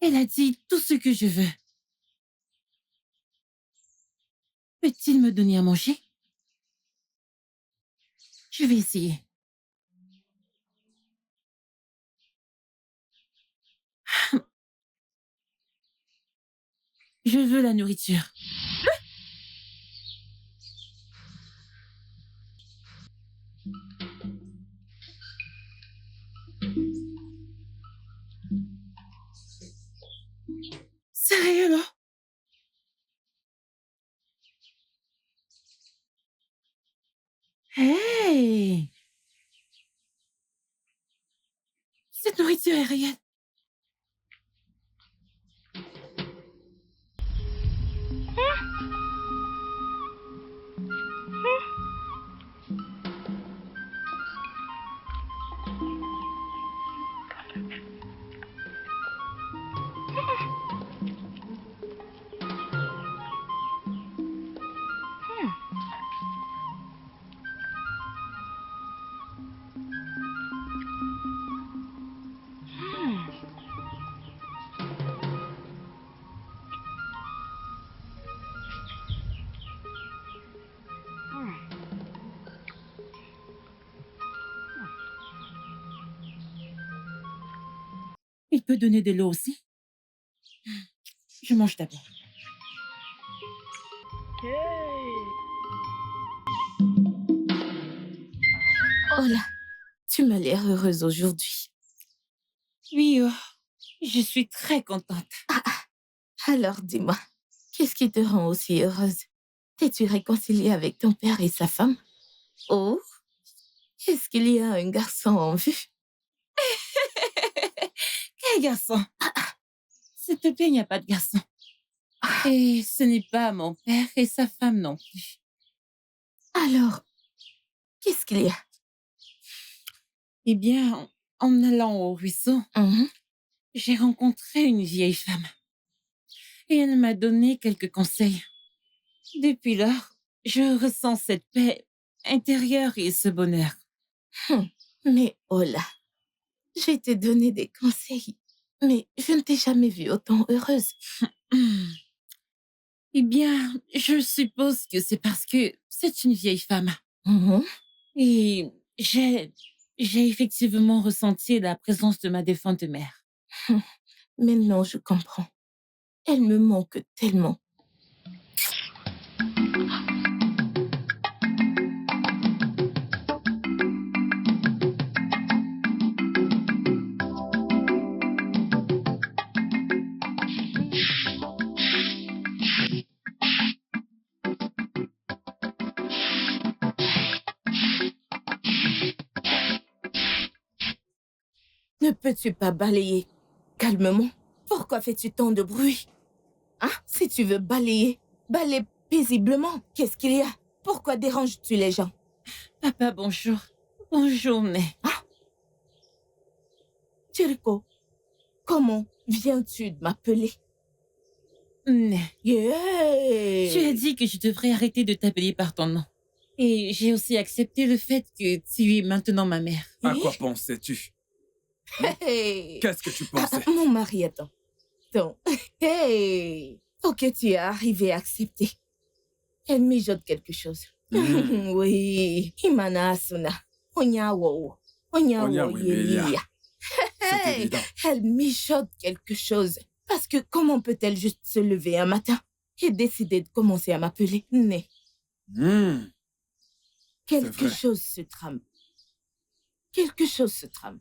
Elle a dit tout ce que je veux. Peut-il me donner à manger? Je vais essayer. Je veux la nourriture. Sérieux, là? Hey! Cette nourriture est réelle. Il peut donner de l'eau aussi. Je mange d'abord. Oh là, tu m'as l'air heureuse aujourd'hui. Oui, je suis très contente. Alors dis-moi, qu'est-ce qui te rend aussi heureuse? T'es-tu réconciliée avec ton père et sa femme? Oh, est-ce qu'il y a un garçon en vue? Quel garçon? S'il te plaît, il n'y a pas de garçon. Et ce n'est pas mon père et sa femme non plus. Alors, qu'est-ce qu'il y a? Eh bien, en allant au ruisseau, Mhm. j'ai rencontré une vieille femme. Et elle m'a donné quelques conseils. Depuis lors, je ressens cette paix intérieure et ce bonheur. Mais oh là, je t'ai donné des conseils, mais je ne t'ai jamais vue autant heureuse. Eh bien, je suppose que c'est parce que c'est une vieille femme. Mhm. Et j'ai effectivement ressenti la présence de ma défunte mère. Maintenant, je comprends. Elle me manque tellement. Ne peux-tu pas balayer calmement? Pourquoi fais-tu tant de bruit? Hein? Si tu veux balayer, balaye paisiblement. Qu'est-ce qu'il y a? Pourquoi déranges-tu les gens? Papa, bonjour. Bonjour, mais... Jericho, comment viens-tu de m'appeler? Mais... Yeah! Tu as dit que je devrais arrêter de t'appeler par ton nom. Et j'ai aussi accepté le fait que tu es maintenant ma mère. À quoi pensais-tu? Hey! Qu'est-ce que tu pensais? Mon mari, attends. Hey! Ok, tu es arrivé à accepter. Elle mijote quelque chose. Oui. Imana Asuna. Onya wo. Onya Onya wo Wemelia. yelia. C'est Hey! évident. Elle mijote quelque chose. Parce que comment peut-elle juste se lever un matin et décider de commencer à m'appeler Né? Hmm, Quelque vrai. chose se trame. Quelque chose se trame.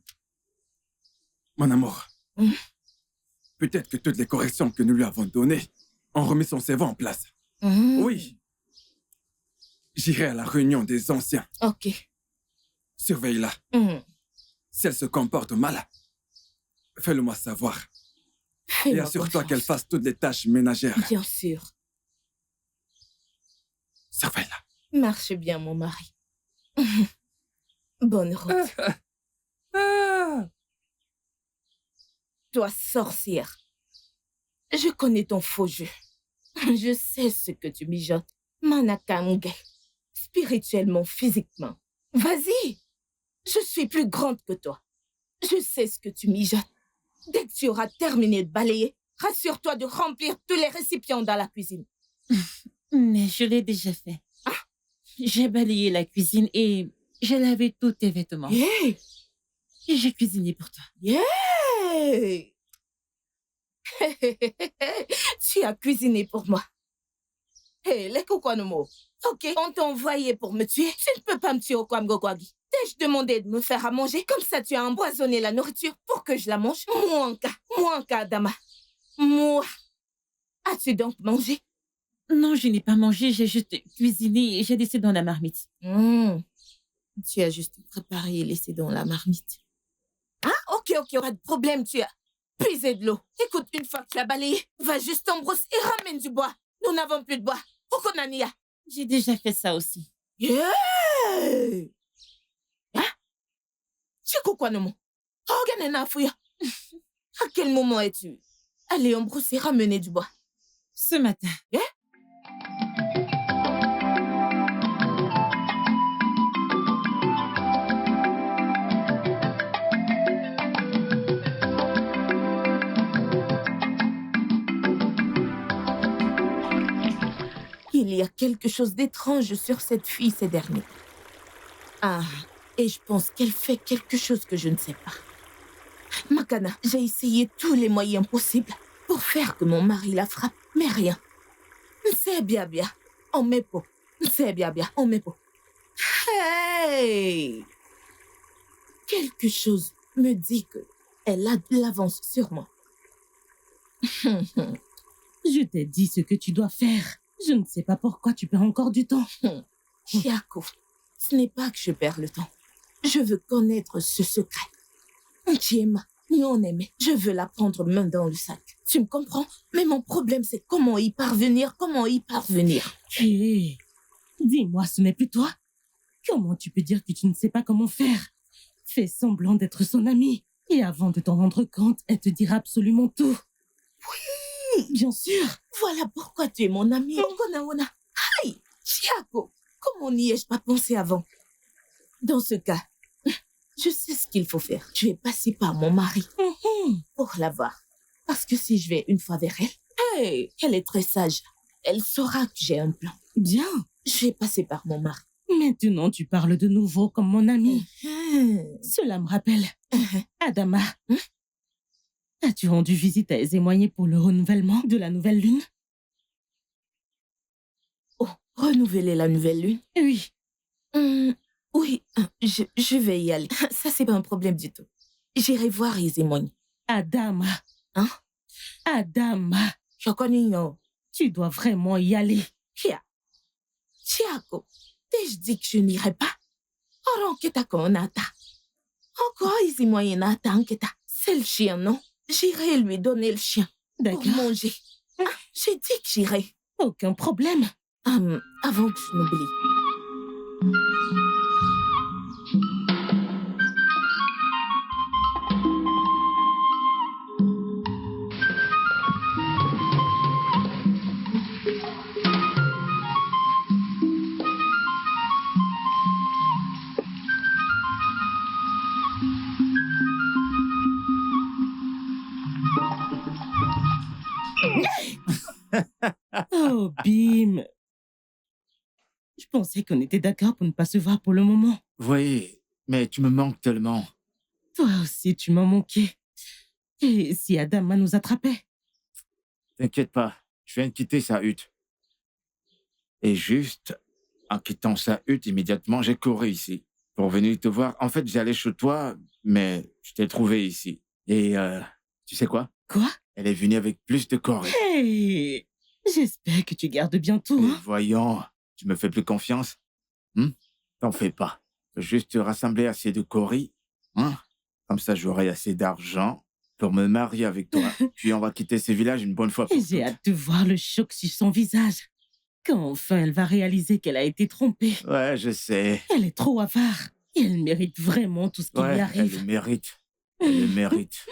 Mon amour, peut-être que toutes les corrections que nous lui avons données ont remis son cerveau en place. Oui. J'irai à la réunion des anciens. Ok. Surveille-la. Si elle se comporte mal, fais-le-moi savoir. Et Fais-moi assure-toi confiance. qu'elle fasse toutes les tâches ménagères. Bien sûr. Surveille-la. Marche bien, mon mari. Bonne route. Toi, sorcière. Je connais ton faux jeu. Je sais ce que tu mijotes. Manakange. Spirituellement, physiquement. Vas-y. Je suis plus grande que toi. Je sais ce que tu mijotes. Dès que tu auras terminé de balayer, rassure-toi de remplir tous les récipients dans la cuisine. Mais je l'ai déjà fait. J'ai balayé la cuisine et j'ai lavé tous tes vêtements. Yeah! Et j'ai cuisiné pour toi. Yeah! Tu as cuisiné pour moi. Hé, les Kokwanomo. Ok, on t'a envoyé pour me tuer. Tu ne peux pas me tuer au Kwamgogwagi. T'ai-je demandé de me faire à manger? Comme ça, tu as empoisonné la nourriture pour que je la mange. Mouanka, Adama. Moi. As-tu donc mangé? Non, je n'ai pas mangé, j'ai juste cuisiné et j'ai laissé dans la marmite. Tu as juste préparé et laissé dans la marmite. Ah, ok, pas de problème, tu as puisé de l'eau. Écoute, une fois que tu as balayé, va juste en brousse et ramène du bois. Nous n'avons plus de bois. Okonania. J'ai déjà fait ça aussi. Yeah! Hein? Chico Kwanomo. Organena Fouya. À quel moment es-tu allé en brousse et ramener du bois? Ce matin. Yeah? Il y a quelque chose d'étrange sur cette fille ces derniers temps. Ah, et je pense qu'elle fait quelque chose que je ne sais pas. Makana, j'ai essayé tous les moyens possibles pour faire que mon mari la frappe, mais rien. C'est bien, on met pas. C'est bien, on met pas. Hey! Quelque chose me dit qu'elle a de l'avance sur moi. Je t'ai dit ce que tu dois faire. Je ne sais pas pourquoi tu perds encore du temps. Chiako, ce n'est pas que je perds le temps. Je veux connaître ce secret. Chiema, non aimé, je veux la prendre main dans le sac. Tu me comprends? Mais mon problème, c'est comment y parvenir. Hé, dis-moi, ce n'est plus toi? Comment tu peux dire que tu ne sais pas comment faire? Fais semblant d'être son amie. Et avant de t'en rendre compte, elle te dira absolument tout. Oui, bien sûr. Voilà pourquoi tu es mon ami. Okonaona. Aïe, Chiako, comment n'y ai-je pas pensé avant? Dans ce cas, je sais ce qu'il faut faire. Je vais passer par mon mari pour la voir. Parce que si je vais une fois vers elle, hey, elle est très sage. Elle saura que j'ai un plan. Bien. Je vais passer par mon mari. Maintenant, tu parles de nouveau comme mon ami. Cela me rappelle. Adama, as-tu rendu visite à Ezemoye pour le renouvellement de la nouvelle lune? Oh, renouveler la nouvelle lune? Oui. Oui, je vais y aller. Ça, c'est pas un problème du tout. J'irai voir Ezemoye. Adama. Hein? Adama. Je connais, non. Tu dois vraiment y aller. Chiako, t'ai-je dit que je n'irai pas? Oranketa konata. Encore Ezemoye nata anketa. C'est le chien, non? J'irai lui donner le chien. D'accord. Pour manger. J'ai dit que j'irai. Aucun problème. Avant que je n'oublie. Oh, Bim. Je pensais qu'on était d'accord pour ne pas se voir pour le moment. Oui, mais tu me manques tellement. Toi aussi, tu m'as manqué. Et si Adama nous attrapait? T'inquiète pas, je viens de quitter sa hutte. Et juste en quittant sa hutte immédiatement, j'ai couru ici pour venir te voir. En fait, j'allais chez toi, mais je t'ai trouvé ici. Et tu sais quoi? Quoi? Elle est venue avec plus de corps. Hey, j'espère que tu gardes bien tout. Et voyons, tu me fais plus confiance? T'en fais pas. Faut juste rassembler assez de coris. Comme ça, j'aurai assez d'argent pour me marier avec toi. Puis on va quitter ce village une bonne fois pour toutes. J'ai hâte de voir le choc sur son visage. Quand enfin elle va réaliser qu'elle a été trompée. Ouais, je sais. Elle est trop avare. Et elle mérite vraiment tout ce qui lui arrive. Elle le mérite. Elle le mérite.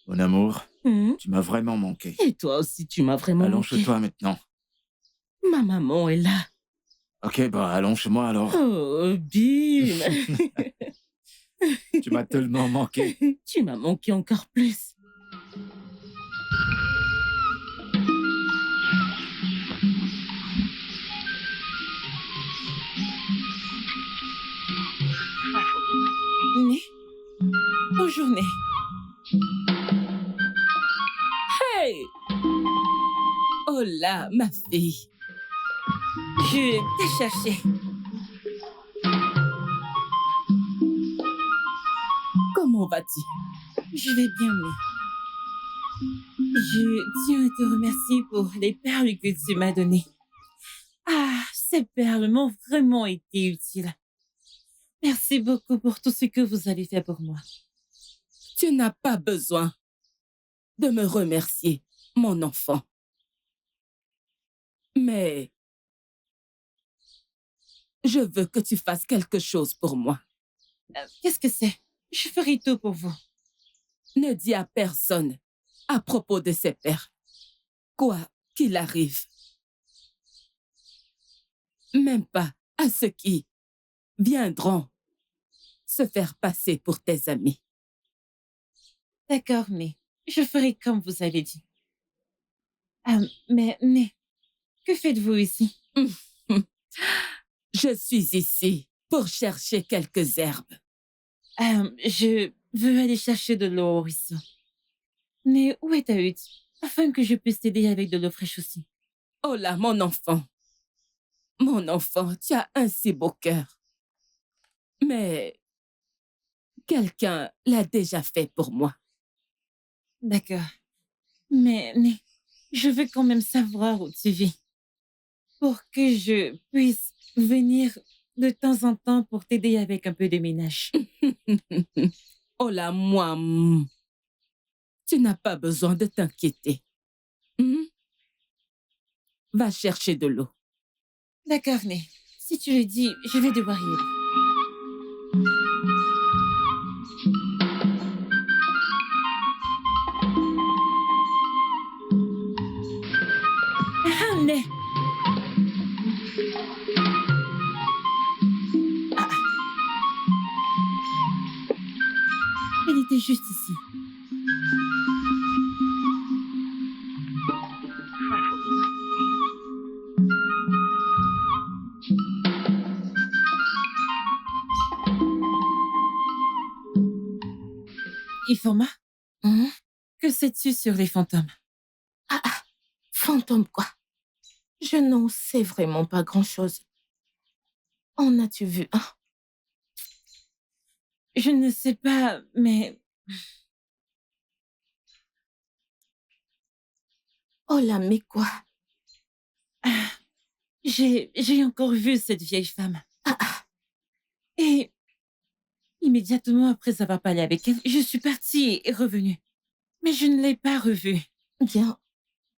Mon amour, tu m'as vraiment manqué. Et toi aussi, tu m'as vraiment Allons manqué. chez toi maintenant. Ma maman est là. Ok, bah allons chez moi alors. Oh, Bim. Tu m'as tellement manqué. Tu m'as manqué encore plus. Né. Bonjour, Né. Hey! Oh là, ma fille. Je t'ai cherché. Comment vas-tu? Je vais bien, mais je tiens à te remercier pour les perles que tu m'as données. Ah, ces perles m'ont vraiment été utiles. Merci beaucoup pour tout ce que vous avez fait pour moi. Tu n'as pas besoin de me remercier, mon enfant. Mais je veux que tu fasses quelque chose pour moi. Qu'est-ce que c'est? Je ferai tout pour vous. Ne dis à personne à propos de ces perles, quoi qu'il arrive. Même pas à ceux qui viendront se faire passer pour tes amis. D'accord, mais je ferai comme vous avez dit. Mais, que faites-vous ici? Je suis ici pour chercher quelques herbes. Je veux aller chercher de l'eau au ruisseau. Mais où est ta hutte? Afin que je puisse t'aider avec de l'eau fraîche aussi. Oh là, mon enfant. Mon enfant, tu as un si beau cœur. Mais quelqu'un l'a déjà fait pour moi. D'accord. Mais je veux quand même savoir où tu vis. Pour que je puisse venir de temps en temps pour t'aider avec un peu de ménage. Oh là, moi, tu n'as pas besoin de t'inquiéter. Va chercher de l'eau. D'accord, mais si tu le dis, je vais devoir y aller. Né. Elle était juste ici. Ifoma, que sais-tu sur les fantômes? Fantôme quoi? Je n'en sais vraiment pas grand-chose. En as-tu vu un? Je ne sais pas, mais... Oh là, mais quoi? J'ai encore vu cette vieille femme. Et immédiatement après avoir parlé avec elle, je suis partie et revenue. Mais je ne l'ai pas revue. Bien,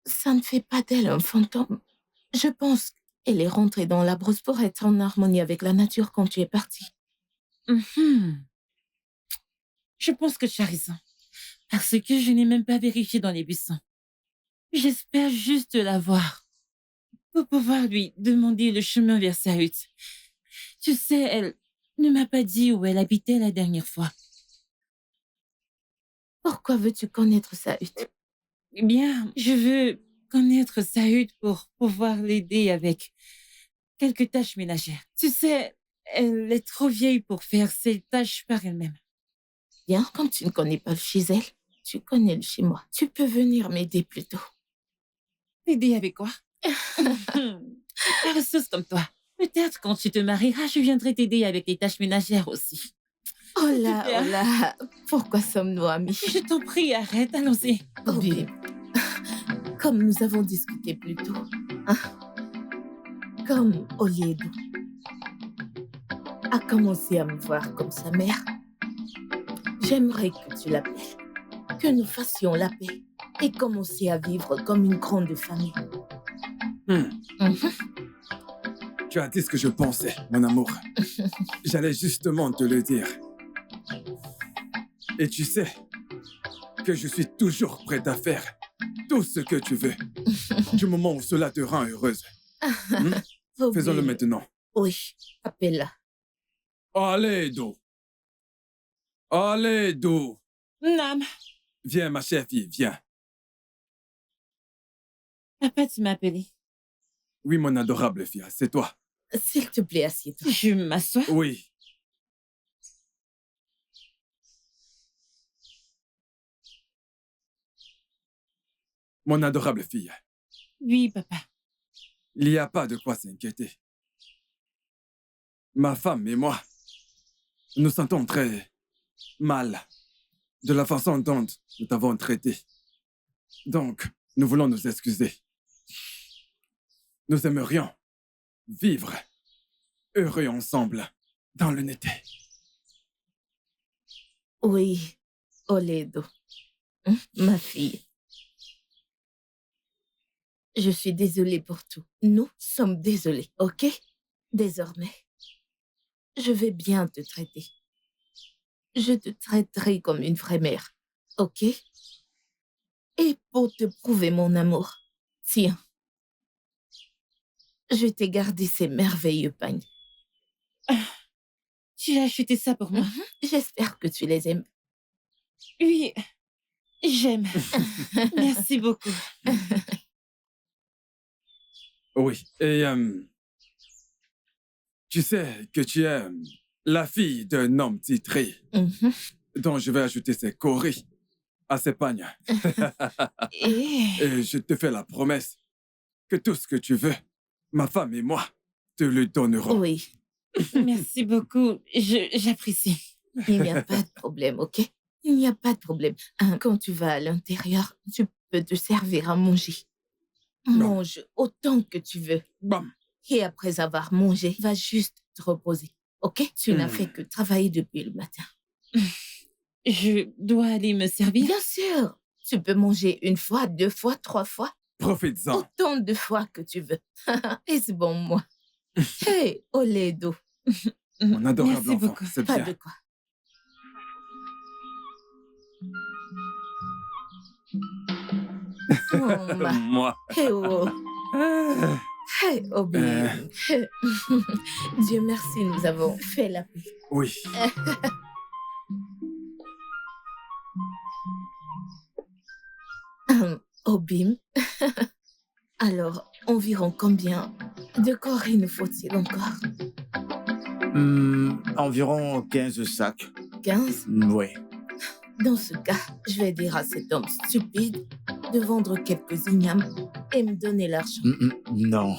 ça ne fait pas d'elle un fantôme. Je pense qu'elle est rentrée dans la brousse pour être en harmonie avec la nature quand tu es partie. Je pense que tu as raison. Parce que je n'ai même pas vérifié dans les buissons. J'espère juste la voir. Pour pouvoir lui demander le chemin vers sa hutte. Tu sais, elle ne m'a pas dit où elle habitait la dernière fois. Pourquoi veux-tu connaître sa hutte? Eh bien, je veux connaître sa hutte pour pouvoir l'aider avec quelques tâches ménagères. Tu sais, elle est trop vieille pour faire ses tâches par elle-même. Bien, comme tu ne connais pas le chez elle, tu connais le chez moi. Tu peux venir m'aider plus tôt. T'aider avec quoi? Paresseuse comme toi. Peut-être quand tu te marieras, je viendrai t'aider avec les tâches ménagères aussi. Oh là, pourquoi sommes-nous amis? Je t'en prie, arrête, allons-y. Oh, babe. Comme nous avons discuté plus tôt, comme Oliedo a commencé à me voir comme sa mère, j'aimerais que tu l'appelles, que nous fassions la paix et commencer à vivre comme une grande famille. Tu as dit ce que je pensais, mon amour. J'allais justement te le dire. Et tu sais que je suis toujours prêt à faire tout ce que tu veux, du moment où cela te rend heureuse. Faisons-le maintenant. Oui, appelle-la. Allez, Do. Nam, Viens, ma chère fille, viens. papa, tu m'as appelé. Oui, mon adorable fille, c'est toi. S'il te plaît, assieds-toi. Je m'assois. Oui. Mon adorable fille, Oui, papa. il n'y a pas de quoi s'inquiéter. Ma femme et moi, nous sentons très mal de la façon dont nous t'avons traité. Donc, nous voulons nous excuser. Nous aimerions vivre heureux ensemble dans l'unité. Oui, Oledo. Ma fille. Je suis désolée pour tout. Nous sommes désolés, ok? Désormais, je vais bien te traiter. Je te traiterai comme une vraie mère, ok? Et pour te prouver mon amour, tiens, je t'ai gardé ces merveilleux pagnes. Tu as acheté ça pour moi? J'espère que tu les aimes. Oui, j'aime. Merci beaucoup. Oui, et tu sais que tu es la fille d'un homme titré dont je vais ajouter ses coris à ses pagnes. Et je te fais la promesse que tout ce que tu veux, ma femme et moi te le donnerons. Oui, Merci beaucoup. J'apprécie. il n'y a pas de problème, ok? Il n'y a pas de problème. Quand tu vas à l'intérieur, tu peux te servir à manger. Mange autant que tu veux. Bam. Et après avoir mangé, va juste te reposer, ok? Tu n'as fait que travailler depuis le matin. Je dois aller me servir? Bien sûr, tu peux manger 1 fois, 2 fois, 3 fois, Profites-en. autant de fois que tu veux. Et c'est bon, moi. Hey, Oledo, Mon adorable Merci enfant, beaucoup. c'est pas bien. de quoi. Oh, ma. Moi. Hey, oh. Ah. Hey, Obi. Dieu merci, nous avons fait la paix. Oui. Obim. Alors, environ combien de corps il nous faut-il encore? Environ 15 sacs. 15? Ouais. Dans ce cas, je vais dire à cet homme stupide de vendre quelques ignames et me donner l'argent. Non.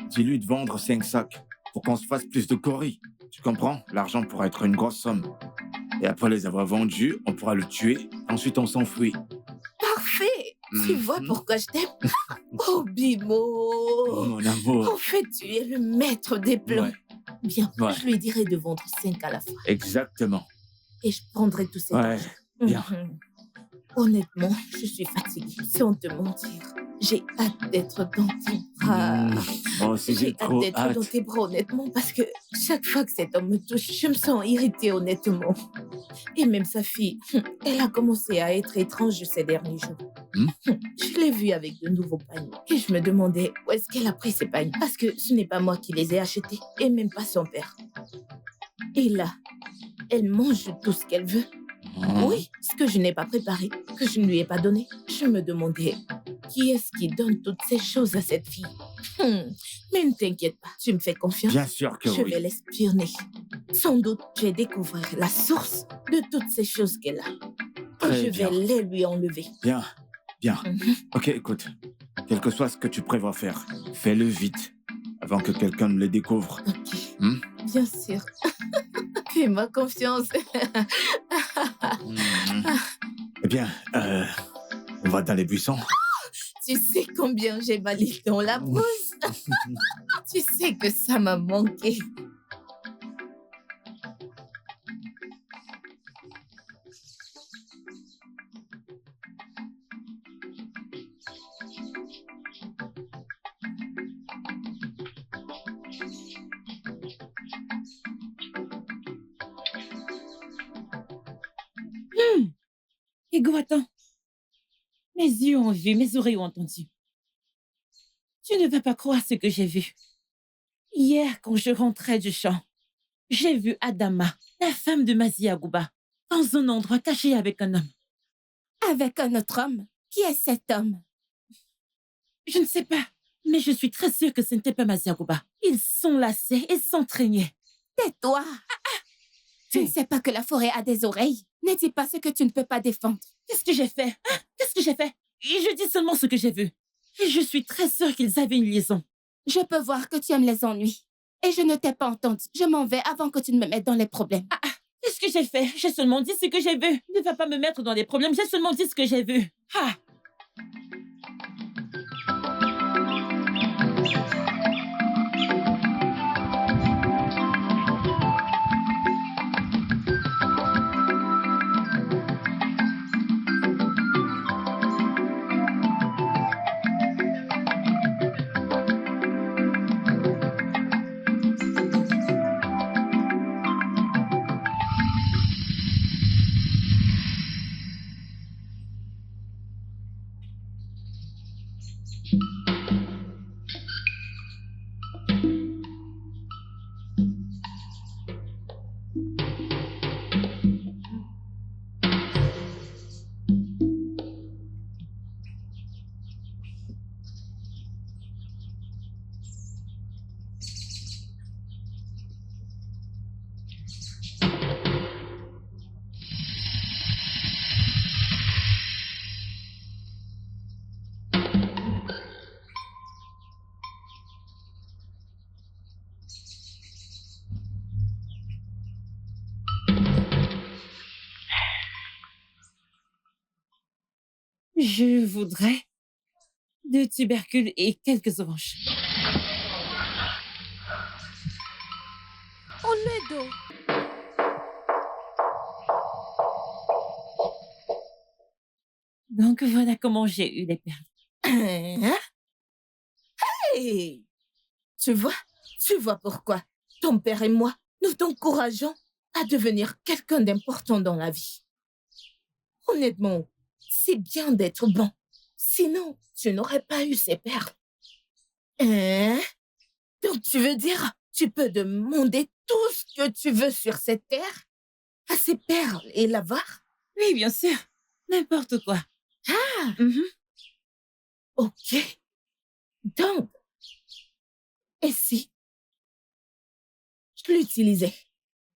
Dis-lui de vendre 5 sacs pour qu'on se fasse plus de coris. Tu comprends? L'argent pourra être une grosse somme. Et après les avoir vendus, on pourra le tuer. Ensuite, on s'enfuit. Parfait! Tu vois pourquoi je t'aime? Oh, Bimo! Mon amour. En fait, tu es le maître des plans. Ouais. Bien, Ouais. je lui dirai de vendre 5 à la fois. Exactement. Et je prendrai tout cet Ouais. argent. Bien. Honnêtement, je suis fatiguée. Sans te mentir, j'ai hâte d'être dans tes bras. Moi aussi, J'ai j'ai hâte trop d'être hâte. dans tes bras, honnêtement, parce que chaque fois que cet homme me touche, je me sens irritée, honnêtement. Et même sa fille, elle a commencé à être étrange ces derniers jours. Je l'ai vue avec de nouveaux pagnes. Et je me demandais où est-ce qu'elle a pris ces pagnes. Parce que ce n'est pas moi qui les ai achetés, et même pas son père. Et là, elle mange tout ce qu'elle veut. Oui, ce que je n'ai pas préparé, que je ne lui ai pas donné. Je me demandais, qui est-ce qui donne toutes ces choses à cette fille? Mais ne t'inquiète pas, tu me fais confiance. Bien sûr que Je oui. vais l'espionner. Sans doute, je vais découvrir la source de toutes ces choses qu'elle a. Très Et je vais les lui enlever. Bien. Ok, écoute. Quel que soit ce que tu prévois faire, fais-le vite, avant que quelqu'un ne le découvre. Ok, bien sûr. Fais-moi confiance. Eh bien, on va dans les buissons. Tu sais combien j'ai mal dans la brousse. Tu sais que ça m'a manqué. Ego, attends. Mes yeux ont vu, mes oreilles ont entendu. Tu ne vas pas croire ce que j'ai vu. Hier, quand je rentrais du champ, j'ai vu Adama, la femme de Maziagouba, dans un endroit caché avec un homme. Avec un autre homme? Qui est cet homme? Je ne sais pas, mais je suis très sûre que ce n'était pas Maziagouba. Ils s'enlaçaient et s'entraînaient. Tais-toi! Tu ne sais pas que la forêt a des oreilles? Ne dis pas ce que tu ne peux pas défendre. Qu'est-ce que j'ai fait? Qu'est-ce que j'ai fait? je dis seulement ce que j'ai vu. Et je suis très sûre qu'ils avaient une liaison. Je peux voir que tu aimes les ennuis. Et je ne t'ai pas entendu. Je m'en vais avant que tu ne me mettes dans les problèmes. Qu'est-ce que j'ai fait? J'ai seulement dit ce que j'ai vu. Ne va pas me mettre dans des problèmes. J'ai seulement dit ce que j'ai vu. Ah! Je voudrais 2 tubercules et quelques oranges. On est d'eau. Donc voilà comment j'ai eu les perles. Hein? Hey! Tu vois pourquoi ton père et moi, nous t'encourageons à devenir quelqu'un d'important dans la vie. Honnêtement, c'est bien d'être bon. Sinon, tu n'aurais pas eu ces perles. Hein? Donc tu veux dire, tu peux demander tout ce que tu veux sur cette terre à ces perles et l'avoir? Oui, bien sûr. N'importe quoi. Ah! Mhm. Ok. Donc, et si je l'utilisais?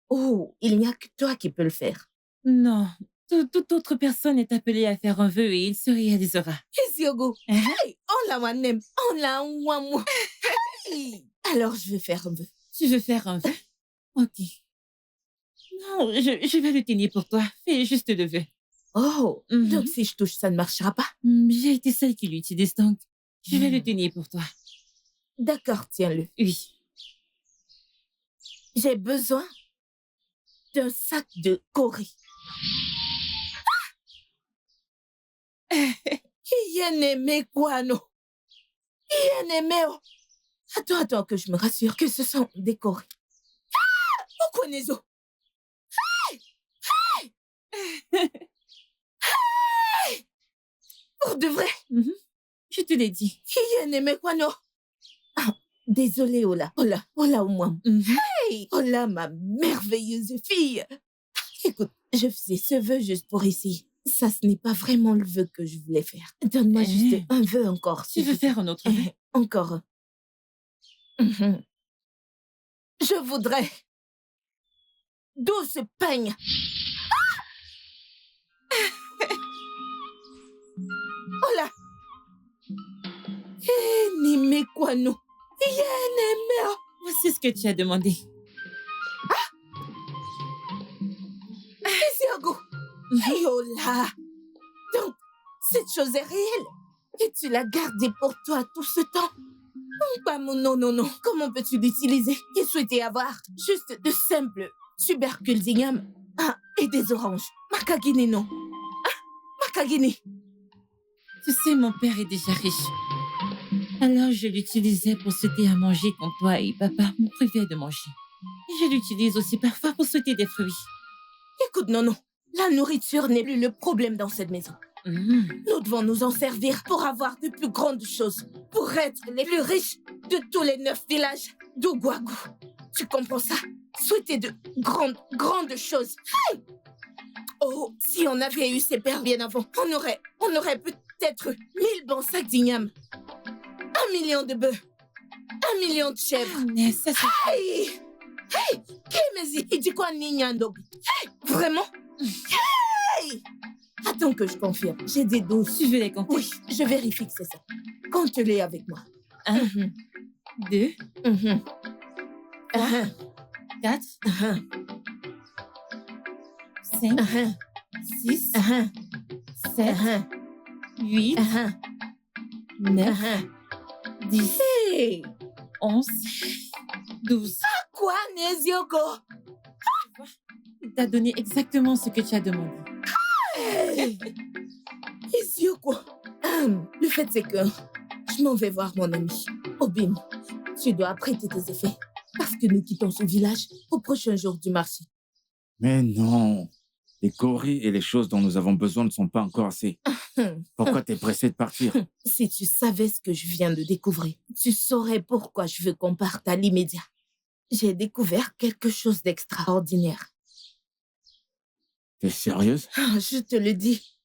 Oh, il n'y a que toi qui peux le faire. Non. Toute autre personne est appelée à faire un vœu et il se réalisera. Yogo. Hein? Hey, on la wanem, on la wamu. Hey. Alors, je vais faire un vœu. Tu veux faire un vœu? Ok. Non, je vais le tenir pour toi. Fais juste le vœu. Oh, Mhm. donc si je touche, ça ne marchera pas. J'ai été celle qui l'utilise donc. Je vais le tenir pour toi. D'accord, tiens-le. Oui. J'ai besoin d'un sac de Corée. Aimé quoi, non? Aimé. Attends, que je me rassure que ce sont des Corées. Pourquoi Nezo? Pour de vrai? Mhm. Je te l'ai dit. Aimé quoi, non? Ah, désolée, Ola, au moins. Mhm. Hey, Ola, ma merveilleuse fille. Écoute, je faisais ce vœu juste pour ici. Ça, ce n'est pas vraiment le vœu que je voulais faire. Donne-moi juste un vœu encore. Tu veux faire un autre vœu? Encore. Mhm. Je voudrais 12 peignes. Oh là! N'aimez quoi, non? Voici ce que tu as demandé. Isiago! Oh là! Donc, cette chose est réelle. Et tu l'as gardée pour toi tout ce temps? Pas mon non. Comment peux-tu l'utiliser et souhaiter avoir juste de simples tubercules d'igname et des oranges? Makagini, non. Makagini. Tu sais, mon père est déjà riche. Alors, je l'utilisais pour souhaiter à manger quand toi et papa me privaient de manger. Et je l'utilise aussi parfois pour souhaiter des fruits. Écoute, non. La nourriture n'est plus le problème dans cette maison. Nous devons nous en servir pour avoir de plus grandes choses, pour être les plus riches de tous les 9 villages d'Ougouagou. Tu comprends ça? Souhaiter de grandes choses. Hey! Oh, si on avait eu ces perles bien avant, on aurait peut-être 1000 bons sacs d'igname, 1 million de bœufs, 1 million de chèvres. Mais ça, c'est... Hey! Kemezi, il dit quoi, Ninyando? Hey! Vraiment? Hey! Attends que je confirme. J'ai des doutes. Tu veux les compter? Oui, je vérifie que c'est ça. Compte-les avec moi. 1, 2, Mhm. 3, 4, Mhm. 5, Mhm. 6, Mhm. 7, Mhm. 8, Mhm. 9, Mhm. 10, Hey! 11, 12. Quoi, Nezioko? Il t'a donné exactement ce que tu as demandé. Hey! Nezioko. Le fait, c'est que je m'en vais voir mon ami. Obim, tu dois prêter tes effets. Parce que nous quittons ce village au prochain jour du marché. Mais non. Les coris et les choses dont nous avons besoin ne sont pas encore assez. Pourquoi t'es pressé de partir? Si tu savais ce que je viens de découvrir, tu saurais pourquoi je veux qu'on parte à l'immédiat. J'ai découvert quelque chose d'extraordinaire. T'es sérieuse? Je te le dis.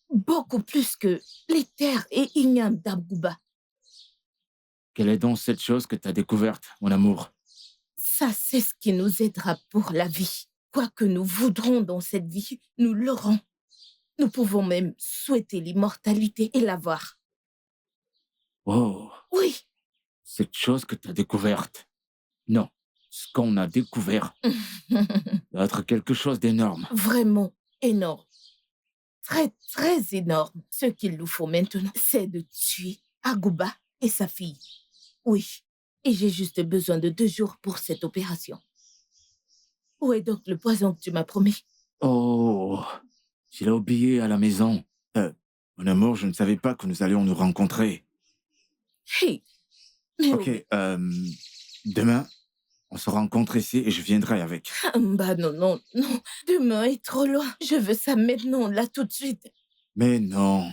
Beaucoup plus que les terres et ignames d'Abgouba. Quelle est donc cette chose que t'as découverte, mon amour? Ça, c'est ce qui nous aidera pour la vie. Quoi que nous voudrons dans cette vie, nous l'aurons. Nous pouvons même souhaiter l'immortalité et l'avoir. Oh, Oui, cette chose que t'as découverte. Non, ce qu'on a découvert doit être quelque chose d'énorme. vraiment énorme. Très, très énorme. Ce qu'il nous faut maintenant, c'est de tuer Agouba et sa fille. Oui, et j'ai juste besoin de 2 jours pour cette opération. Où est donc le poison que tu m'as promis? Oh, je l'ai oublié à la maison. Mon amour, je ne savais pas que nous allions nous rencontrer. Hey, mais Ok, demain, on se rencontre ici et je viendrai avec. Bah non, non, non. Demain est trop loin. Je veux ça maintenant, là, tout de suite. Mais non,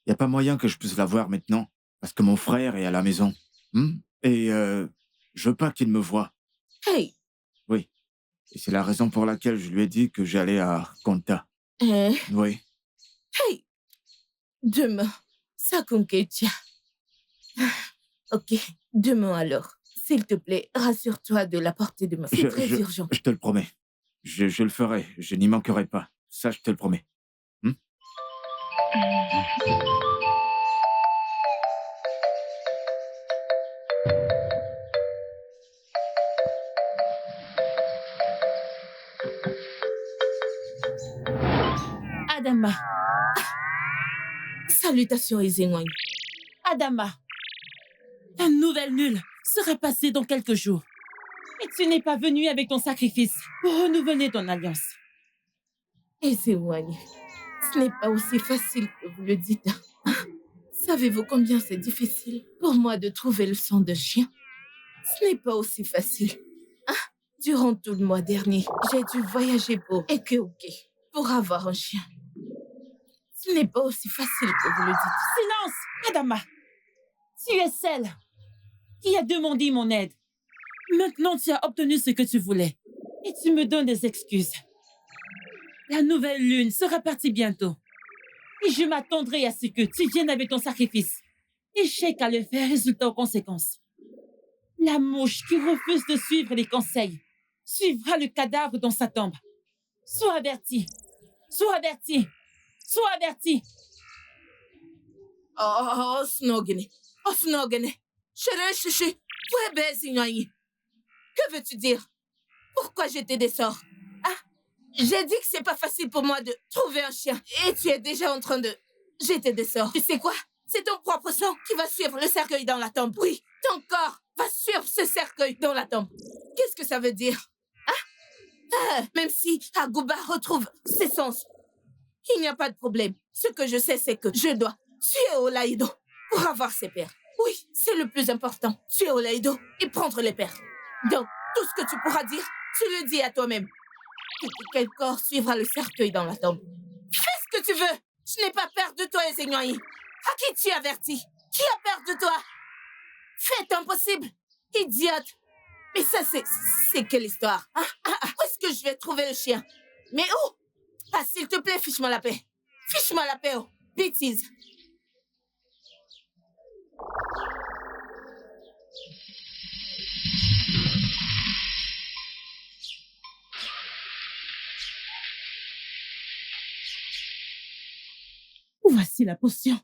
il n'y a pas moyen que je puisse la voir maintenant, parce que mon frère est à la maison. Et je veux pas qu'il me voie. Hey, Oui, et c'est la raison pour laquelle je lui ai dit que j'allais à Konta. Oui, hey, demain, Sakunketia. Ok, demain alors. S'il te plaît, rassure-toi de la porter demain. C'est très urgent. je te le promets. Je le ferai, je n'y manquerai pas. Ça, je te le promets. Adama, Salutations, Ezengwang. Adama, ta nouvelle nulle sera passée dans quelques jours. Et tu n'es pas venu avec ton sacrifice pour renouveler ton alliance. Ezengwang, ce n'est pas aussi facile que vous le dites. Savez-vous combien c'est difficile pour moi de trouver le sang de chien? Ce n'est pas aussi facile. Durant tout le mois dernier, j'ai dû voyager pour Ekeoke pour avoir un chien. Ce n'est pas aussi facile que vous le dites. Silence, Adama. Tu es celle qui a demandé mon aide. Maintenant, tu as obtenu ce que tu voulais. Et tu me donnes des excuses. La nouvelle lune sera partie bientôt. Et je m'attendrai à ce que tu viennes avec ton sacrifice. Échec à le faire résultat aux conséquences. La mouche qui refuse de suivre les conseils suivra le cadavre dans sa tombe. Sois averti. Sois averti. Sois averti. Oh, Snogene. Oh, Snogene. Chérie. Que veux-tu dire? Pourquoi jeter des sorts? J'ai dit que c'est pas facile pour moi de trouver un chien. Et tu es déjà en train de jeter des sorts. Tu sais quoi? C'est ton propre sang qui va suivre le cercueil dans la tombe. Oui, ton corps va suivre ce cercueil dans la tombe. Qu'est-ce que ça veut dire? Même si Agouba retrouve ses sens, il n'y a pas de problème. Ce que je sais, c'est que je dois tuer Olaïdo pour avoir ses pères. Oui, c'est le plus important. Tuer Olaïdo et prendre les pères. Donc, tout ce que tu pourras dire, tu le dis à toi-même. Quel corps suivra le cercueil dans la tombe? Fais ce que tu veux. Je n'ai pas peur de toi, Ezengwang. À qui tu avertis? Qui a peur de toi? Fais ton possible, idiote. Mais ça, c'est quelle histoire? Où est-ce que je vais trouver le chien? Mais où? S'il te plaît, fiche-moi la paix. Fiche-moi la paix, oh. Bêtise. Voici la potion.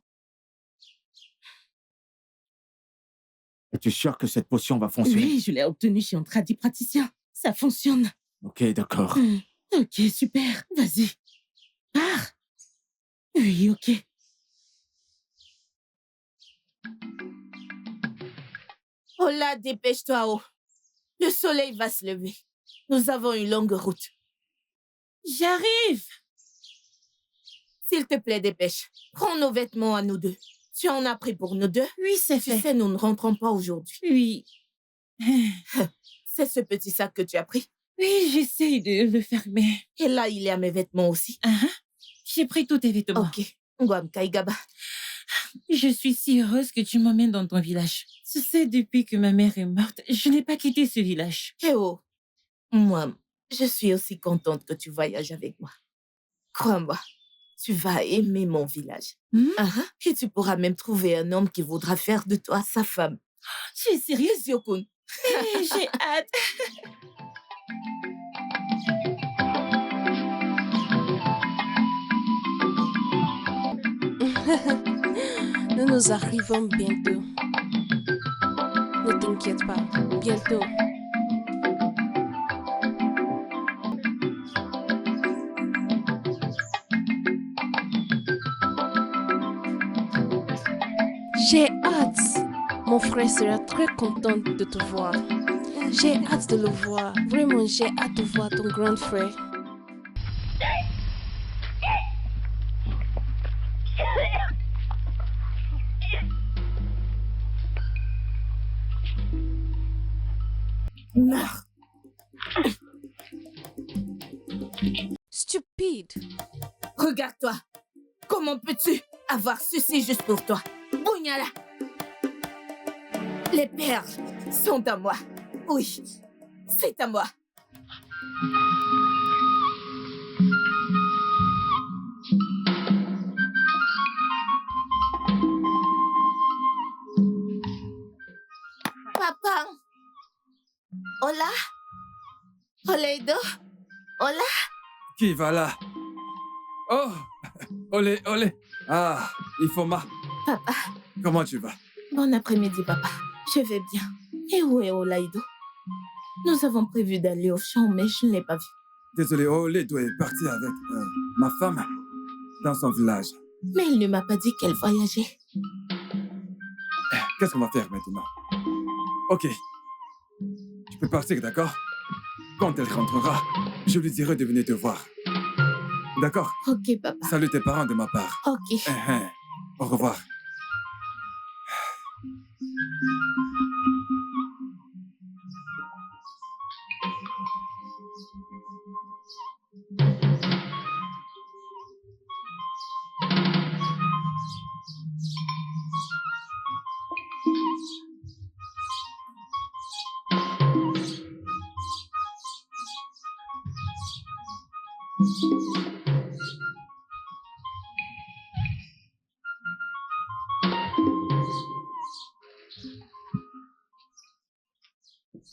Es-tu sûr que cette potion va fonctionner? Oui, je l'ai obtenue chez un praticien. Ça fonctionne. Ok, d'accord. Ok, super. Vas-y. Pars. Oui, ok. Oh là, dépêche-toi, oh. Le soleil va se lever. Nous avons une longue route. J'arrive. S'il te plaît, dépêche. Prends nos vêtements à nous deux. Tu en as pris pour nous deux? Oui, c'est Tu fait. sais, nous ne rentrons pas aujourd'hui. Oui. C'est ce petit sac que tu as pris. Oui, j'essaye de le fermer. Et là, il y a mes vêtements aussi. J'ai pris tous tes vêtements. Ok. Ngwam Kaigaba. Je suis si heureuse que tu m'emmènes dans ton village. Tu sais, depuis que ma mère est morte, je n'ai pas quitté ce village. Eh oh. Moi, je suis aussi contente que tu voyages avec moi. Crois-moi, tu vas aimer mon village. Et tu pourras même trouver un homme qui voudra faire de toi sa femme. Tu es sérieuse? Yokun. J'ai hâte. Nous arrivons bientôt. Ne t'inquiète pas, bientôt. J'ai hâte. Mon frère sera très content de te voir. J'ai hâte de le voir. Vraiment, j'ai hâte de voir ton grand frère. Meurs. Stupide. Regarde-toi. Comment peux-tu avoir ceci juste pour toi? Bougnala. Les perles sont à moi. Oui, c'est à moi. Papa. Hola. Oleido. Hola. Qui va là? Oh! Olé, olé! Ah, Ifoma. Papa. Comment tu vas? Bon après-midi, papa. Je vais bien. Et où est Olaido? Nous avons prévu d'aller au champ, mais je ne l'ai pas vu. Désolé, Oleido est parti avec ma femme dans son village. Mais il ne m'a pas dit qu'elle voyageait. Qu'est-ce qu'on va faire maintenant? Ok. Tu peux partir, d'accord? Quand elle rentrera, je lui dirai de venir te voir. D'accord? Ok, papa. Salut tes parents de ma part. Ok. Au revoir.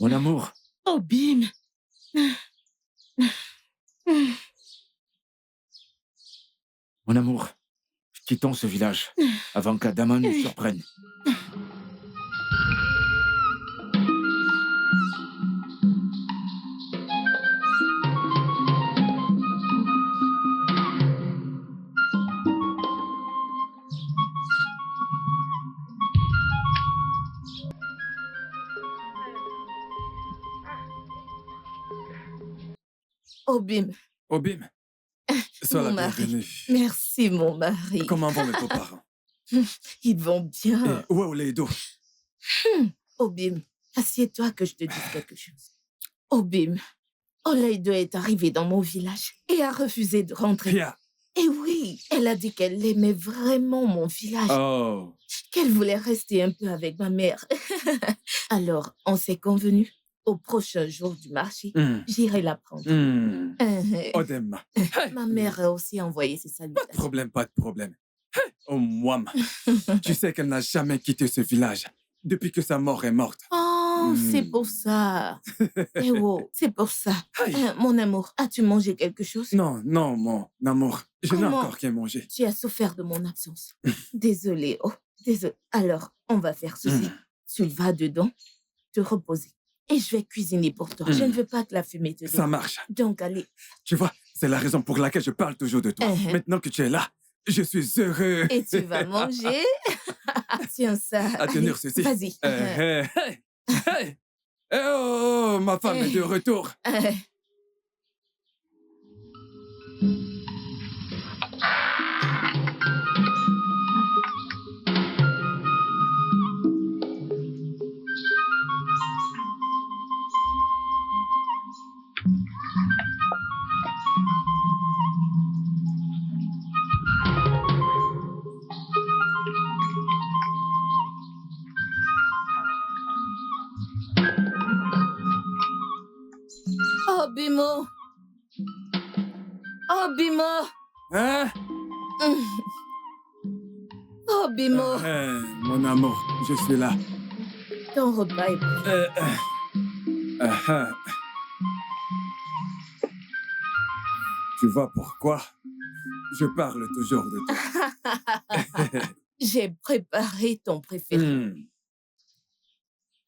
Mon amour, Oh, Bim. mon amour, quittons ce village avant qu'Adama nous surprenne. Obim. Obim, sois la Mon mari. bienvenue. Merci, mon mari. Comment vont mes beaux-parents? Ils vont bien. Et où est Oleido? Obim, assieds-toi que je te dise quelque chose. Obim, Oleido est arrivée dans mon village et a refusé de rentrer. Ria. Et oui, elle a dit qu'elle aimait vraiment mon village, Oh. qu'elle voulait rester un peu avec ma mère. Alors, on s'est convenu, au prochain jour du marché, j'irai la prendre. Odem. Ma mère a aussi envoyé ses Pas de salutations. problème, pas de problème. Oh, Mwam. Tu sais qu'elle n'a jamais quitté ce village depuis que sa mort est morte. Oh, Oh, c'est pour ça. Eh oh, c'est pour ça. Aïe. Mon amour, as-tu mangé quelque chose? Non, non, mon amour. Je n'ai Comment? encore qu'à manger. Tu as souffert de mon absence. Désolée, oh, désolée. Alors, on va faire ceci. Tu vas dedans, te reposer. Et je vais cuisiner pour toi. Je ne veux pas que la fumée te Ça dérange. marche. Donc, allez. Tu vois, c'est la raison pour laquelle je parle toujours de toi. Maintenant que tu es là, je suis heureux. Et tu vas manger. Tiens ça. À tenir ceci. Vas-y. Hey, hey. Eh oh, ma femme est de retour. Oh, Bimo. Oh, Bimo. Hein? Oh, Bimo. Mon amour, je suis là. Ton repas est prêt. Tu vois pourquoi je parle toujours de toi. J'ai préparé ton préféré.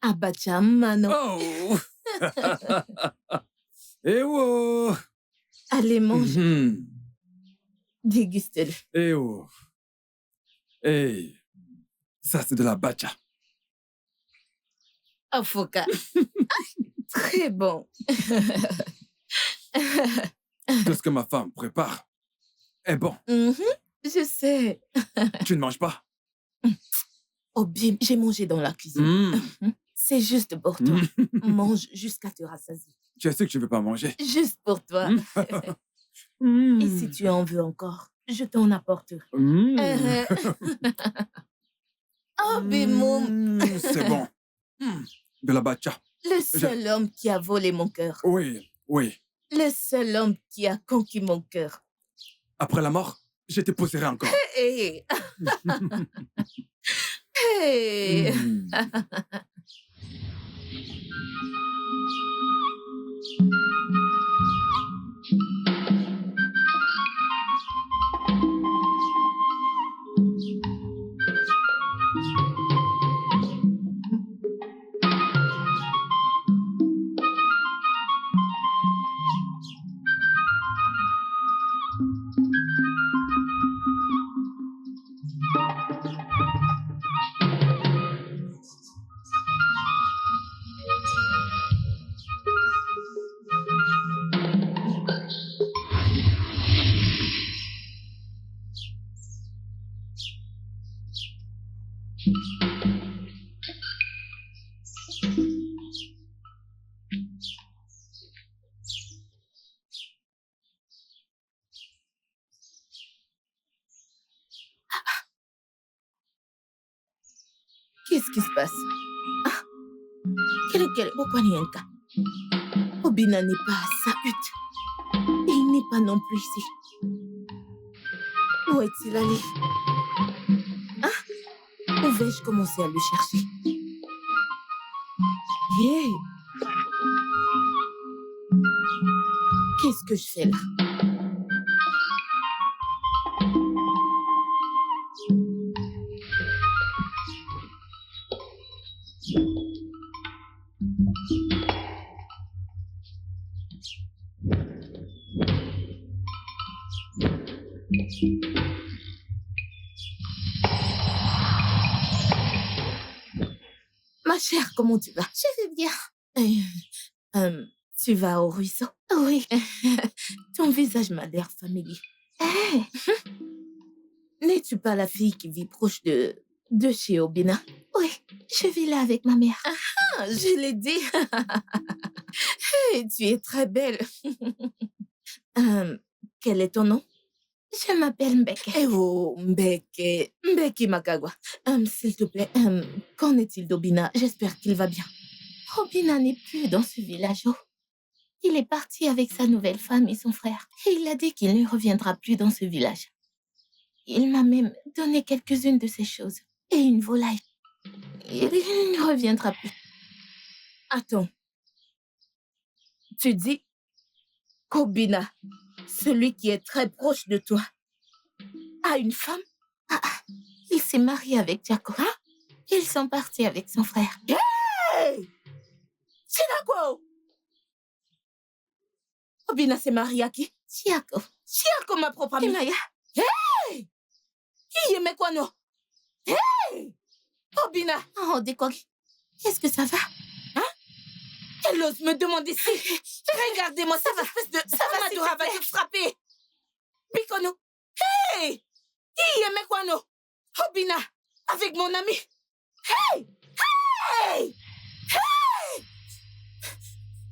Abacha mano. Oh! Eh oh! Allez, mange. Déguste-le. Eh oh! Hey! Ça, c'est de la bacha. Avocat. Très bon. Tout ce que ma femme prépare est bon. Je sais. Tu ne manges pas? Oh, Bim, j'ai mangé dans la cuisine. C'est juste pour toi. Mange jusqu'à te rassasier. Tu sais que je ne veux pas manger. Juste pour toi. Et si tu en veux encore, je t'en apporterai. Oh, Bimoum. C'est bon. De la bacha. Le seul homme qui a volé mon cœur. Oui, oui. Le seul homme qui a conquis mon cœur. Après la mort, je t'épouserai encore. Hey. Hey. Qu'est-ce qui se passe? Pourquoi Nienka? Obina n'est pas à sa hutte. Et il n'est pas non plus ici. Où est-il allé? Où vais-je commencer à le chercher? Yeah. Qu'est-ce que je fais là? Ma chère, comment tu vas? Je vais bien. Tu vas au ruisseau? Oui. Ton visage m'a l'air familier. N'es-tu pas la fille qui vit proche de chez Obina? Oui, je vis là avec ma mère. Je l'ai dit. Hey, tu es très belle. Quel est ton nom? Je m'appelle Mbeke. Eh oh, Mbeke. Mbeke Makagwa. S'il te plaît, qu'en est-il d'Obina? J'espère qu'il va bien. Obina n'est plus dans ce village. Oh. Il est parti avec sa nouvelle femme et son frère. Et il a dit qu'il ne reviendra plus dans ce village. Il m'a même donné quelques-unes de ces choses. Et une volaille. Il ne reviendra plus. Attends. Tu dis qu'Obina, celui qui est très proche de toi, a une femme? Il s'est marié avec Jaco. Ils sont partis avec son frère. Hey! Chinako! Obina s'est marié à qui? Chiako. Chiako, ma propre amie. Timaya. Hey! Qui aimait quoi, non? Hey! Obina! Oh, Dekogi. Qu'est-ce que ça va? Elle ose me demander si... Regardez-moi, cette espèce de... Ça va, Madura va te frapper. Bikono. Hey! Qui aimait quoi, non? Obina, avec mon ami. Hey! Hey! Hey!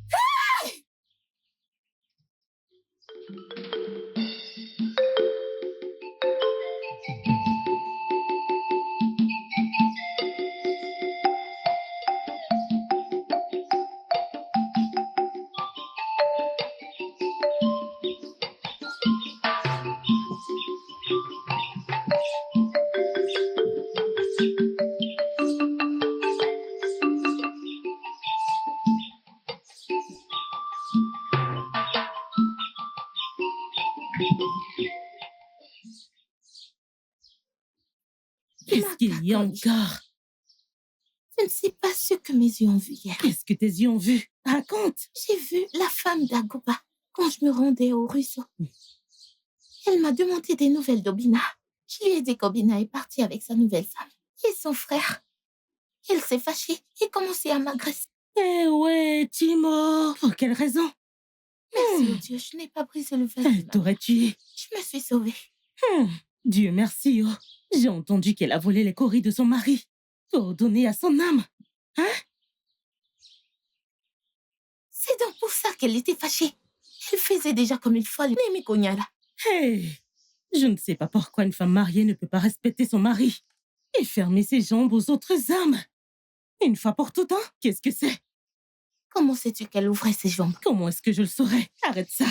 Hey! Qu'est-ce qu'il y a encore? Je ne sais pas ce que mes yeux ont vu hier. Qu'est-ce que tes yeux ont vu? Raconte. J'ai vu la femme d'Agoba quand je me rendais au ruisseau. Elle m'a demandé des nouvelles d'Obina. Je lui ai dit qu'Obina est partie avec sa nouvelle femme et son frère. Elle s'est fâchée et commencé à m'agresser. Eh ouais, Timo. Pour quelle raison? Merci au Dieu, je n'ai pas brisé le verre. Elle t'aurait tué. Je me suis sauvée. Dieu merci, oh. J'ai entendu qu'elle a volé les coris de son mari pour donner à son âme. Hein? C'est donc pour ça qu'elle était fâchée. Elle faisait déjà comme une folle, mais Konyala. Hey, je ne sais pas pourquoi une femme mariée ne peut pas respecter son mari et fermer ses jambes aux autres âmes. Une fois pour toutes, hein? Qu'est-ce que c'est? Comment sais-tu qu'elle ouvrait ses jambes? Comment est-ce que je le saurais? Arrête ça,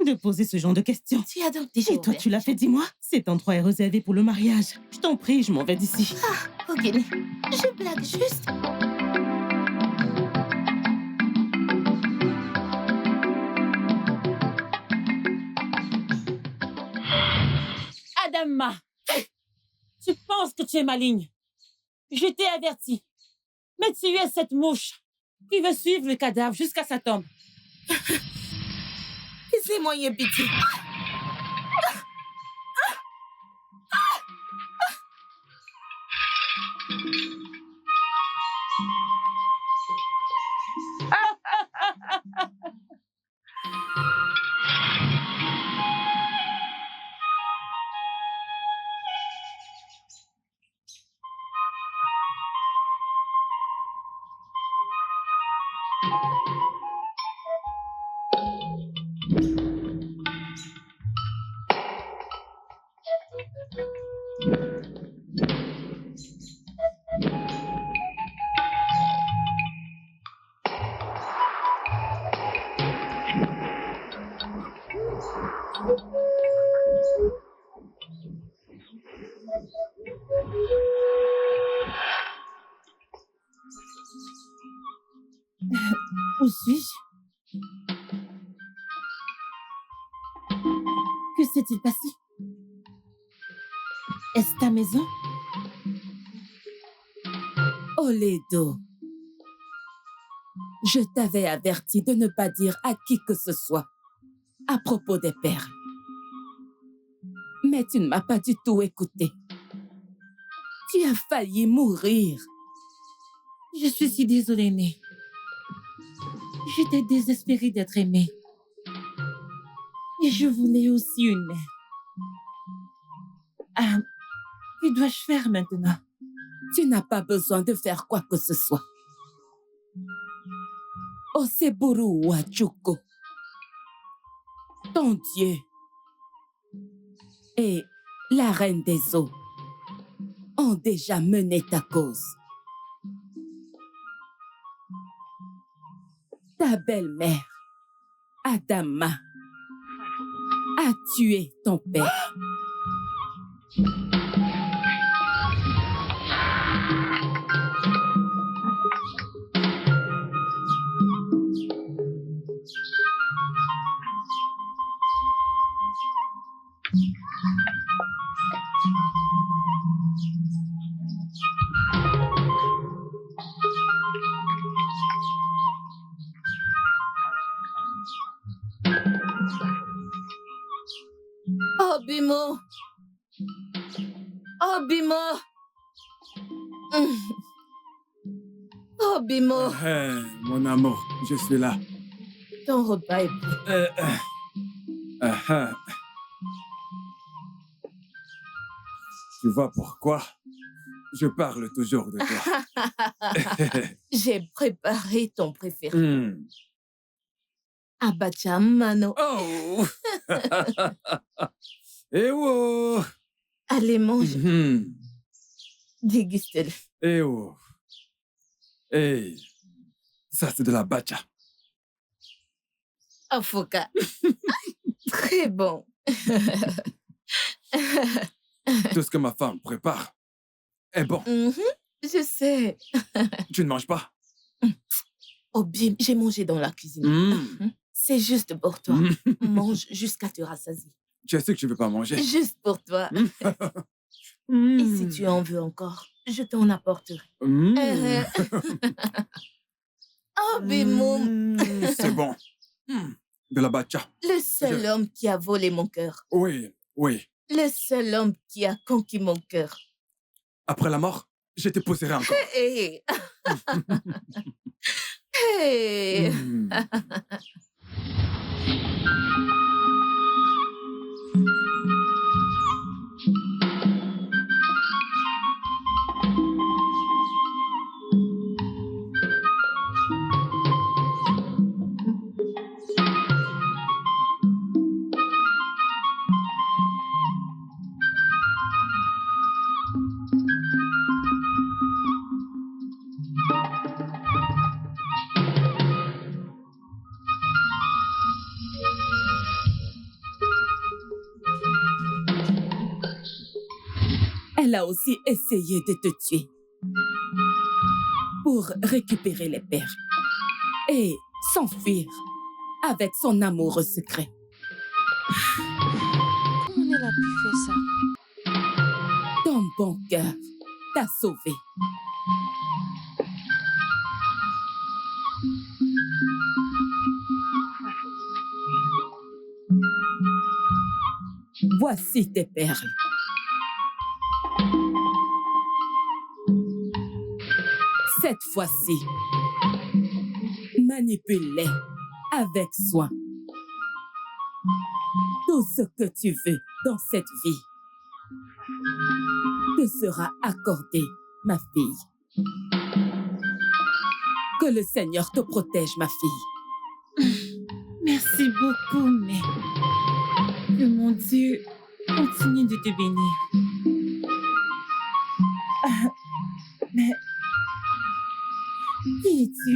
de poser ce genre de questions. Tu as donc déjà Et toi, ouvert. tu l'as fait, dis-moi? Cet endroit est réservé pour le mariage. Je t'en prie, je m'en vais d'ici. Ogeni, je blague juste. Adama, tu penses que tu es maligne. Je t'ai averti. Mais tu es cette mouche qui veut suivre le cadavre jusqu'à sa tombe. Laissez-moi y pitié. Où suis-je? Que s'est-il passé? Est-ce ta maison? Oledo, je t'avais averti de ne pas dire à qui que ce soit à propos des perles. Mais tu ne m'as pas du tout écouté. Tu as failli mourir. Je suis si désolée, aimée. J'étais désespérée d'être aimée. Et je voulais aussi une mère. Ah, que dois-je faire maintenant? Tu n'as pas besoin de faire quoi que ce soit. Oseburu Wachuko, ton Dieu, et la Reine des Eaux ont déjà mené ta cause. Ta belle-mère, Adama, a tué ton père. Bimo. Oh, Bimo. Oh, Bimo. Mon amour, je suis là. Ton repas est prêt. Tu vois pourquoi je parle toujours de toi. J'ai préparé ton préféré. Hmm. Abacha Mano. Oh! Eh oh! Allez, mange. Mhm. Déguste-le. Eh oh! Hey! Ça, c'est de la bacha. Afoka. Très bon. Tout ce que ma femme prépare est bon. Je sais. Tu ne manges pas? Oh, Bim, j'ai mangé dans la cuisine. Mm. C'est juste pour toi. Mm. Mange jusqu'à te rassasier. Tu sais que je ne veux pas manger. Juste pour toi. Mm. Et si tu en veux encore, je t'en apporterai. Mm. Oh, Bimoum. C'est bon. Mm. De la bacha. Le seul homme qui a volé mon cœur. Oui, oui. Le seul homme qui a conquis mon cœur. Après la mort, je t'épouserai encore. Hey. Hey. Mm. Elle a aussi essayé de te tuer pour récupérer les perles et s'enfuir avec son amoureux secret. Comment elle a pu faire ça? Ton bon cœur t'a sauvé. Voici tes perles. Cette fois-ci, manipule-les avec soin. Tout ce que tu veux dans cette vie te sera accordé, ma fille. Que le Seigneur te protège, ma fille. Merci beaucoup, mais que mon Dieu continue de te bénir. Mais qui es-tu?